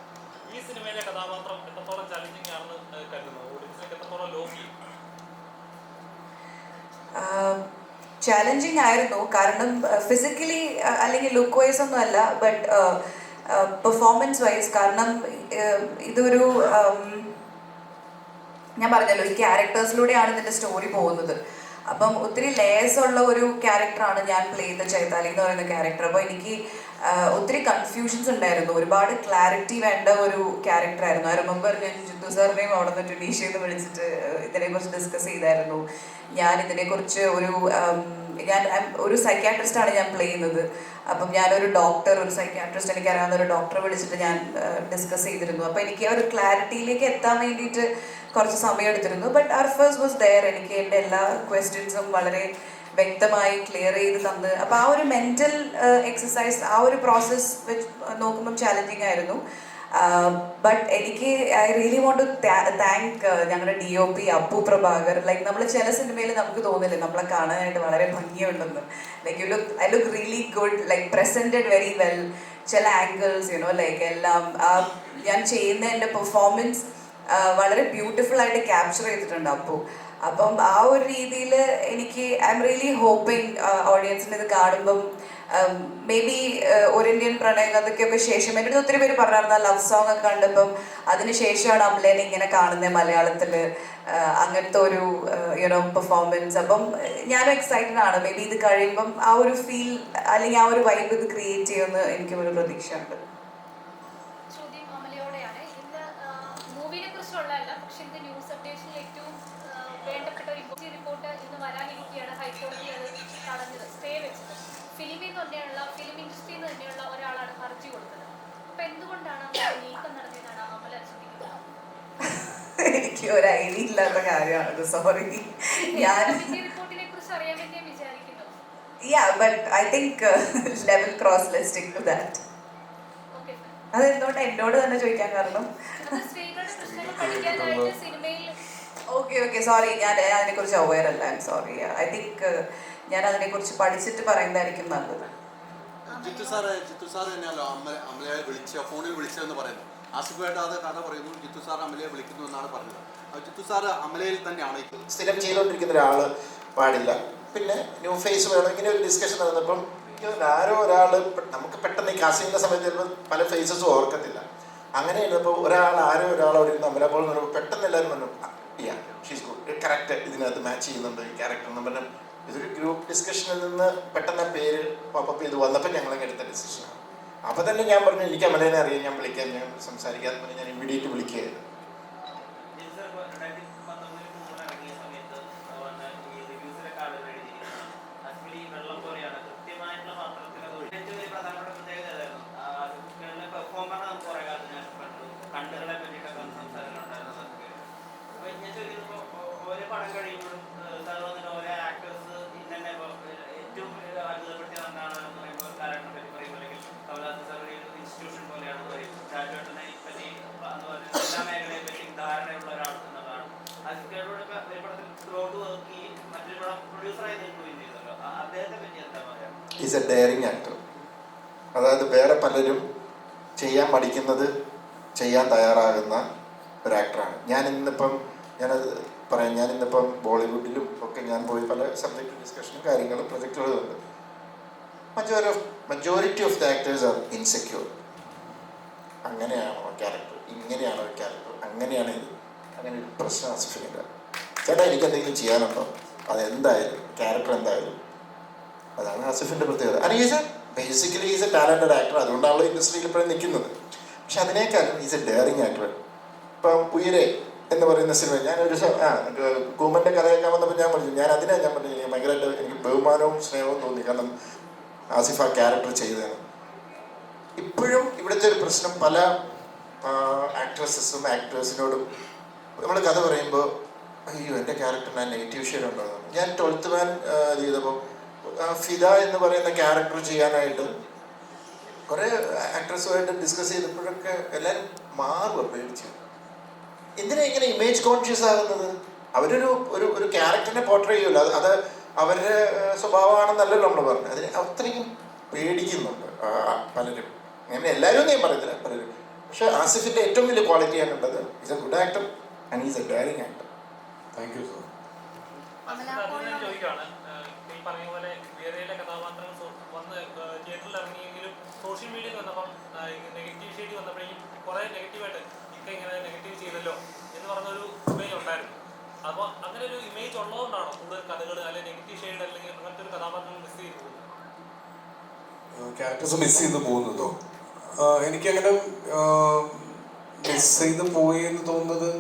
ഈ സിനിമയിലെ കഥാപാത്രം എത്രത്തോളം ചലഞ്ചിങ് ആണെന്ന് കരുതുന്നത്? ഓഡിയൻസിലേക്ക് എത്രത്തോളം ലോക്ക് ചെയ്യും? ചാലഞ്ചിങ് ആയിരുന്നു. കാരണം ഫിസിക്കലി അല്ലെങ്കിൽ ലുക്ക് വൈസ് ഒന്നും അല്ല, ബട്ട് പെർഫോമൻസ് വൈസ്. കാരണം ഇതൊരു ഞാൻ പറഞ്ഞല്ലോ, ഈ ക്യാരക്ടേഴ്സിലൂടെയാണ് ഇതിൻ്റെ സ്റ്റോറി പോകുന്നത്. അപ്പം ഒത്തിരി ലേയേഴ്സ് ഉള്ള ഒരു ക്യാരക്ടറാണ് ഞാൻ പ്ലേ ചെയ്ത ചൈതാലി എന്ന് പറയുന്ന ക്യാരക്ടർ. അപ്പോൾ എനിക്ക് ഒത്തിരി കൺഫ്യൂഷൻസ് ഉണ്ടായിരുന്നു. ഒരുപാട് ക്ലാരിറ്റി വേണ്ട ഒരു ക്യാരക്ടറായിരുന്നു. ഐ റിമെമ്പർ ഞാൻ ജിത്തു സാറിനെയും അവിടെ നിന്ന് ട്യൂണീഷ്യന്ന് വിളിച്ചിട്ട് ഇതിനെക്കുറിച്ച് ഡിസ്കസ് ചെയ്തായിരുന്നു. ഞാൻ ഇതിനെക്കുറിച്ച് ഞാൻ ഒരു സൈക്യാട്രിസ്റ്റാണ് ഞാൻ പ്ലേ ചെയ്യുന്നത്. അപ്പം ഞാനൊരു ഡോക്ടർ, ഒരു സൈക്യാട്രിസ്റ്റ്, എനിക്കറിയാവുന്ന ഒരു ഡോക്ടറെ വിളിച്ചിട്ട് ഞാൻ ഡിസ്കസ് ചെയ്തിരുന്നു. അപ്പോൾ എനിക്ക് ആ ഒരു ക്ലാരിറ്റിയിലേക്ക് എത്താൻ വേണ്ടിയിട്ട് കുറച്ച് സമയം എടുത്തിരുന്നു. But Arfaz was there. എനിക്ക് എൻ്റെ എല്ലാ ക്വസ്റ്റ്യൻസും വളരെ വ്യക്തമായി ക്ലിയർ ചെയ്ത് തന്ന്. അപ്പോൾ ആ ഒരു മെൻ്റൽ എക്സസൈസ്, ആ ഒരു പ്രോസസ്സ് വെച്ച് നോക്കുമ്പം ചാലഞ്ചിങ് ആയിരുന്നു. ബട്ട് എനിക്ക് I really want to thank ഞങ്ങളുടെ DOP അപ്പു പ്രഭാകർ. ലൈക്ക് നമ്മൾ ചില സിനിമയിൽ നമുക്ക് തോന്നില്ലേ നമ്മളെ കാണാനായിട്ട് വളരെ ഭംഗിയുണ്ടെന്ന്. Like I look really good, like presented very well. ചില ആംഗിൾസ് ലൈക്ക് എല്ലാം ഞാൻ ചെയ്യുന്ന എൻ്റെ പെർഫോമൻസ് വളരെ ബ്യൂട്ടിഫുൾ ആയിട്ട് ക്യാപ്ചർ ചെയ്തിട്ടുണ്ട് അപ്പു. അപ്പം ആ ഒരു രീതിയിൽ എനിക്ക് ഐ എം റിയലി ഹോപ്പിംഗ് ഓഡിയൻസിന് ഇത് കാണുമ്പം മേ ബി ഒരു ഇന്ത്യൻ പ്രണയകഥയ്ക്കൊക്കെ ശേഷം എൻ്റെ അടുത്ത് ഒത്തിരി പേര് പറഞ്ഞിരുന്ന ലവ് സോങ് ഒക്കെ കണ്ടപ്പം അതിനുശേഷമാണ് അമലേനെ ഇങ്ങനെ കാണുന്നത് മലയാളത്തിൽ, അങ്ങനത്തെ ഒരു പെർഫോമൻസ്. അപ്പം ഞാനും എക്സൈറ്റഡ് ആണ്. മേ ബി ഇത് കഴിയുമ്പം ആ ഒരു ഫീൽ അല്ലെങ്കിൽ ആ ഒരു വൈബ് ഇത് ക്രിയേറ്റ് ചെയ്യുമെന്ന് എനിക്കും ഒരു പ്രതീക്ഷയുണ്ട്. പക്ഷേ ഇത് ന്യൂസ് അപ്ഡേഷനിൽ ഏറ്റവും വേണ്ടപ്പെട്ട ഒരു റിപ്പോർട്ട് ഇന്ന് വരാനിരിക്കുകയാണ്. ഹൈക്കോടതി അത് തടഞ്ഞത്, സ്റ്റേ വെച്ചത്. ഫിലിം ഇൻഡസ്ട്രിയിൽ നിന്ന് തന്നെയുള്ള ഒരാളാണ് ഹർജി കൊടുത്തത്. അപ്പൊ എന്തുകൊണ്ടാണ് നീക്കം നടന്നതെന്നാണ് അമല ചിന്തിക്കുന്നത്? എനിക്ക് ഒരു ഐഡിയ ഇല്ലാത്ത കാര്യമാണ്, സോറി. ഞാൻ റിപ്പോർട്ടിനെ കുറിച്ച് അറിയാൻ വേണ്ടി വിചാരിക്കുന്നു. Yeah, but I think level cross, let's stick to that. Okay. അതെന്തുകൊണ്ട് എന്നോട് തന്നെ ചോദിക്കാൻ കാരണം? അത് സ്ത്രീകളുടെ പ്രശ്നങ്ങൾ പഠിക്കാനായിട്ട് സിനിമയിൽ. ഓക്കെ സോറി, ഞാൻ അതിനെക്കുറിച്ച് അവെയർ അല്ല. I am sorry. I think ഞാൻ അതിനെക്കുറിച്ച് പഠിച്ചിട്ട് പറയുന്നതായിരിക്കും നല്ലത്. ജിത്തു സാർ തന്നെയല്ലോ അമലയെ ഫോണിൽ വിളിച്ചതെന്ന് പറയുന്നത്. ആസിഫായിട്ട് അത് കഥ പറയുന്നു, ജിത്തു സാർ അമലയെ വിളിക്കുന്നു എന്നാണ് പറഞ്ഞത്. ജിത്തു സാർ അമലയിൽ തന്നെയാണ് സ്ഥിരം ചെയ്തുകൊണ്ടിരിക്കുന്ന ഒരാൾ പാടില്ല. പിന്നെ ന്യൂ ഫേസ് വേണം. ഇങ്ങനെ ഒരു ഡിസ്കഷൻ നടന്നപ്പം ആരോ ഒരാൾ നമുക്ക് പെട്ടെന്ന് ഈ കാസ്റ്റിങ്ങിൻ്റെ സമയത്ത് ചിലപ്പോൾ പല ഫേസസും ഓർക്കത്തില്ല. അങ്ങനെ ഇരുന്നപ്പോൾ ആരോ ഒരാൾ അവിടെ ഇരുന്ന് അമല പോലെ പറയുമ്പോൾ പെട്ടെന്ന് എല്ലാവരും പറഞ്ഞു ഷീസ് ഗുഡ്, കറക്റ്റ്, ഇതിനകത്ത് മാച്ച് ചെയ്യുന്നുണ്ട് ഈ ക്യാരക്ടർ എന്ന് പറഞ്ഞാൽ. ഇതൊരു ഗ്രൂപ്പ് ഡിസ്കഷനിൽ നിന്ന് പെട്ടെന്ന് പേര് പോപ്പപ്പ് ചെയ്ത് വന്നപ്പോൾ ഞങ്ങളങ്ങ് എടുത്ത ഡിസിഷനാണ്. അപ്പോൾ തന്നെ ഞാൻ പറഞ്ഞു എനിക്ക് അമലേനെ അറിയാം, ഞാൻ വിളിക്കാൻ, ഞാൻ സംസാരിക്കാതെ പറഞ്ഞ് ഞാൻ ഇമ്മീഡിയറ്റ് വിളിക്കുകയായിരുന്നു. കണ്ണുകളെ പറ്റിയിട്ടൊക്കെ സംസാരങ്ങളുണ്ടായിരുന്നു. അപ്പോൾ ഞാൻ ചോദിക്കുമ്പോൾ ഓരോ പടം കഴിയുമ്പോഴും ഓരോ ആക്ടേഴ്സ് ഇന്നെ ഏറ്റവും അത്ഭുതപ്പെടുത്തിയ ഒന്നാണെന്ന് പറയുമ്പോൾ കാരക്ടറെ പറ്റി പറയും, അല്ലെങ്കിൽ കമലഹാസൻ സാർ ഒരു ഇൻസ്റ്റിറ്റ്യൂഷൻ പോലെയാണ് പറയും. രാജുവേട്ടനെ പറ്റി എല്ലാ മേഖലയെ പറ്റി ധാരണയുള്ള ഒരാൾ എന്നതാണ്. ആസിഫിനോടൊക്കെ ഒരു പടത്തിൽ ത്രോട്ട് വർക്ക് ചെയ്യും, മറ്റൊരു പടം പ്രൊഡ്യൂസറായി നിൽക്കുകയും ചെയ്തല്ലോ. അദ്ദേഹത്തെ പറ്റി എന്താ പറയുക? Is A daring actor. അതായത് വേറെ പലരും ചെയ്യാൻ പഠിക്കുന്നത് ചെയ്യാൻ തയ്യാറാകുന്ന ഒരു ആക്ടറാണ്. ഞാനത് പറയാം, ഞാനിന്നിപ്പം ബോളിവുഡിലും ഒക്കെ ഞാൻ പോയി പല സബ്ജക്റ്റ് ഡിസ്കഷനും കാര്യങ്ങളും പ്രൊജക്റ്റുകളും ഉണ്ട്. Majority of the actors are insecure. അങ്ങനെയാണോ ക്യാരക്ടർ, ഇങ്ങനെയാണോ ക്യാരക്ടർ, അങ്ങനെയാണ് ഇത്, അങ്ങനെ ഒരു പ്രശ്നം ആസിഫിനില്ല. ചേട്ടാ എനിക്ക് എന്തെങ്കിലും ചെയ്യാനുണ്ടോ, അതെന്തായാലും ക്യാരക്ടർ എന്തായാലും. അതാണ് ആസിഫിൻ്റെ പ്രത്യേകത. And basically is A talented actor. അതുകൊണ്ടാണല്ലോ ഇൻഡസ്ട്രിയിൽ ഇപ്പോഴും നിൽക്കുന്നത്. പക്ഷെ അതിനേക്കാളും ഈസ് എ ഡെയറിങ് ആക്ടർ. ഇപ്പം ഉയരെ എന്ന് പറയുന്ന സിനിമ ഞാനൊരു കൂമൻ്റെ കഥയൊക്കെ വന്നപ്പോൾ ഞാൻ പറഞ്ഞു, ഞാൻ പറഞ്ഞു ഭയങ്കരമായിട്ട് എനിക്ക് ബഹുമാനവും സ്നേഹവും തോന്നി. കാരണം ആസിഫ് ആ ക്യാരക്ടർ ചെയ്തതാണ്. ഇപ്പോഴും ഇവിടുത്തെ ഒരു പ്രശ്നം പല ആക്ട്രസസും ആക്ടേഴ്സിനോടും നമ്മൾ കഥ പറയുമ്പോൾ അയ്യോ എൻ്റെ ക്യാരക്ടറിന് നെഗറ്റീവ് ഷെയ്ഡ് ഉണ്ടോ. ഞാൻ 12th മാൻ ചെയ്തപ്പോൾ ഫിദ എന്ന് പറയുന്ന ക്യാരക്ടർ ചെയ്യാനായിട്ട് കുറേ ആക്ട്രസുമായിട്ട് ഡിസ്കസ് ചെയ്തപ്പോഴൊക്കെ എല്ലാവരും മാറുക, പേടിച്ചു. എന്തിനാ ഇങ്ങനെ ഇമേജ് കോൺഷ്യസ് ആകുന്നത്? അവരൊരു ഒരു ക്യാരക്ടറിനെ പോർട്രേ ചെയ്യുമല്ലോ, അത് അവരുടെ സ്വഭാവമാണെന്നല്ലല്ലോ നമ്മൾ പറഞ്ഞത്. അതിന് അത്രയും പേടിക്കുന്നുണ്ട് പലരും. അങ്ങനെ എല്ലാവരും ഞാൻ പറയുന്നില്ല, പലരും. പക്ഷെ ആസിഫിൻ്റെ ഏറ്റവും വലിയ ക്വാളിറ്റിയാണ് ഉള്ളത്. Is A good actor and is A daring actor. Thank you sir. ചോദിക്കുകയാണ്, ഈ പറഞ്ഞ പോലെ വേറെയിലെ കഥാപാത്രങ്ങൾ വന്ന് തിയേറ്ററിൽ ഇറങ്ങിയെങ്കിലും സോഷ്യൽ മീഡിയയിൽ വന്നപ്പം നെഗറ്റീവ് ഷെയ്ഡ് വന്നപ്പോഴേക്കും കുറേ നെഗറ്റീവായിട്ട് ഇങ്ങനെ നെഗറ്റീവ് ചെയ്തല്ലോ എന്ന് പറഞ്ഞൊരു ഇമേജ് ഉണ്ടായിരുന്നു. അപ്പോൾ അങ്ങനെ ഒരു ഇമേജ് ഉള്ളതുകൊണ്ടാണോ കൂടുതൽ കഥകൾ അല്ലെങ്കിൽ നെഗറ്റീവ് ഷെയ്ഡ് അല്ലെങ്കിൽ അങ്ങനത്തെ ഒരു കഥാപാത്രം മിസ് ചെയ്ത് പോകുന്നത്? ക്യാരക്ടേഴ്സ് മിസ് ചെയ്ത് പോകുന്നതോ? എനിക്കങ്ങനെ മിസ് ചെയ്ത് പോയി എന്ന് തോന്നുന്നത്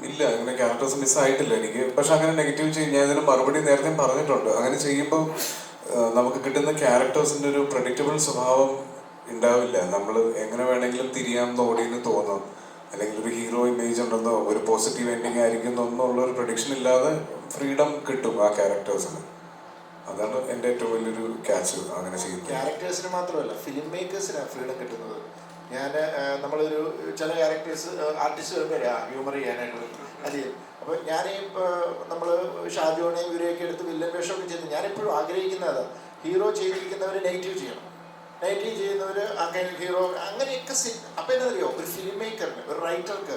ഇല്ല. അങ്ങനെ ക്യാരക്ടേഴ്സ് മിസ്സായിട്ടില്ല എനിക്ക്. പക്ഷെ അങ്ങനെ നെഗറ്റീവ് ചെയ്യും, ഞാൻ ഇതിന് മറുപടി നേരത്തെ പറഞ്ഞിട്ടുണ്ട്. അങ്ങനെ ചെയ്യുമ്പോൾ നമുക്ക് കിട്ടുന്ന ക്യാരക്ടേഴ്സിൻ്റെ ഒരു പ്രഡിക്റ്റബിൾ സ്വഭാവം ഉണ്ടാവില്ല. നമ്മൾ എങ്ങനെ വേണമെങ്കിലും തിരിയാമെന്ന് ഓടിയെന്ന് തോന്നും, അല്ലെങ്കിൽ ഒരു ഹീറോ ഇമേജ് ഉണ്ടെന്നോ ഒരു പോസിറ്റീവ് എൻഡിങ് ആയിരിക്കുന്നോ എന്നുള്ള ഒരു പ്രഡിക്ഷൻ ഇല്ലാതെ ഫ്രീഡം കിട്ടും ആ ക്യാരക്ടേഴ്സിന്. അതാണ് എൻ്റെ ഏറ്റവും വലിയൊരു ക്യാച്ച്. അങ്ങനെ ചെയ്യുന്നത് ക്യാരക്ടേഴ്സിന് മാത്രമല്ല, ഫിലിം മേക്കേഴ്സിനാണ് ഫ്രീഡം കിട്ടുന്നത്. നമ്മളൊരു ചില ക്യാരക്ടേഴ്സ് ആർട്ടിസ്റ്റ് ഹ്യൂമർ ചെയ്യാനായിട്ട് അധികം. അപ്പോൾ നമ്മൾ ഷാജോനെയും ഇവരെയൊക്കെ എടുത്ത് വില്ലൻ വേഷമൊക്കെ ചെയ്ത് ഞാനെപ്പോഴും ആഗ്രഹിക്കുന്നത് ഹീറോ ചെയ്തിരിക്കുന്നവർ നെഗറ്റീവ് ചെയ്യണം, നെഗറ്റീവ് ചെയ്യുന്നവർ അങ്ങനെ ഹീറോ അങ്ങനെയൊക്കെ. അപ്പോൾ എന്നറിയോ, ഒരു ഫിലിം മേക്കറിന്, ഒരു റൈറ്റർക്ക്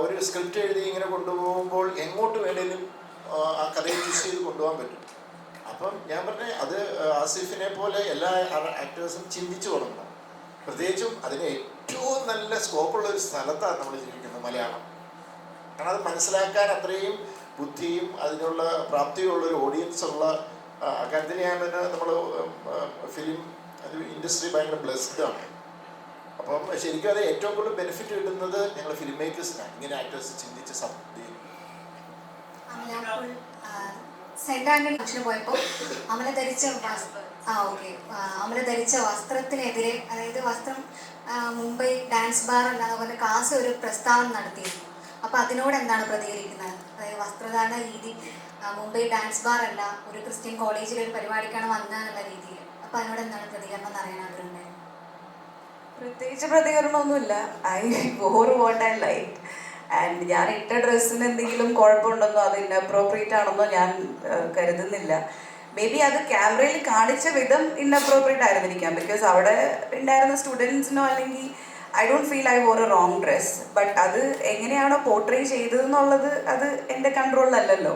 ഒരു സ്ക്രിപ്റ്റ് എഴുതി ഇങ്ങനെ കൊണ്ടുപോകുമ്പോൾ എങ്ങോട്ട് വേണേലും ആ കഥയെ ചൂസ് ചെയ്ത് കൊണ്ടുപോകാൻ പറ്റും. അപ്പം ഞാൻ പറഞ്ഞ അത് ആസിഫിനെ പോലെ എല്ലാ ആക്ടേഴ്സും ചിന്തിച്ചു തുടങ്ങണം. പ്രത്യേകിച്ചും അതിന് ഏറ്റവും നല്ല സ്കോപ്പുള്ള ഒരു സ്ഥലത്താണ് നമ്മൾ ജീവിക്കുന്നത്, മലയാളം. കാരണം അത് മനസ്സിലാക്കാൻ അത്രയും ബുദ്ധിയും അതിനുള്ള പ്രാപ്തിയുള്ളൊരു ഓഡിയൻസ് ഉള്ള കാര്യത്തിൽ ഞാൻ തന്നെ നമ്മൾ ഫിലിം ഇൻഡസ്ട്രി ഭയങ്കര ബ്ലെസ്ഡ് ആണ്. അപ്പം ശരിക്കും അത് ഏറ്റവും കൂടുതൽ ബെനിഫിറ്റ് കിട്ടുന്നത് ഞങ്ങൾ ഫിലിം മേക്കേഴ്സിനാണ്, ഇങ്ങനെ ആക്ടേഴ്സ് ചിന്തിച്ച് സെന്റ് ആന്റണി ഫംഗ്ഷന് പോയപ്പോൾ അമല ധരിച്ച വസ്ത്രത്തിനെതിരെ, അതായത് വസ്ത്രം മുംബൈ ഡാൻസ് ബാർ അല്ലാതെ പോലെ കാസ് ഒരു പ്രസ്താവന നടത്തിയിരുന്നു. അപ്പോൾ അതിനോട് എന്താണ് പ്രതികരിക്കുന്നത്? അതായത് വസ്ത്രധാരണ രീതി മുംബൈ ഡാൻസ് ബാർ അല്ല, ഒരു ക്രിസ്ത്യൻ കോളേജിൽ ഒരു പരിപാടിക്കാണ് വന്നതെന്നുള്ള രീതിയിൽ. അപ്പോൾ അതിനോട് എന്താണ് പ്രതികരണം എന്ന് അറിയാൻ ആഗ്രഹമുണ്ടായിരുന്നു. പ്രത്യേകിച്ച് പ്രതികരണമൊന്നുമില്ല. I wore what I like. And ഞാൻ ഇട്ട ഡ്രസ്സിന് എന്തെങ്കിലും കുഴപ്പമുണ്ടെന്നോ അത് ഇൻഅപ്രോപ്രിയേറ്റ് ആണെന്നോ ഞാൻ കരുതുന്നില്ല. മേ ബി അത് ക്യാമറയിൽ കാണിച്ച വിധം ഇൻഅപ്രോപ്രിയേറ്റ് ആയിരുന്നിരിക്കാം. ബിക്കോസ് അവിടെ ഉണ്ടായിരുന്ന സ്റ്റുഡൻസിനോ അല്ലെങ്കിൽ I don't feel I wore a wrong dress. But അത് എങ്ങനെയാണോ പോർട്രേ ചെയ്തതെന്നുള്ളത് അത് എൻ്റെ കൺട്രോളിലല്ലല്ലോ.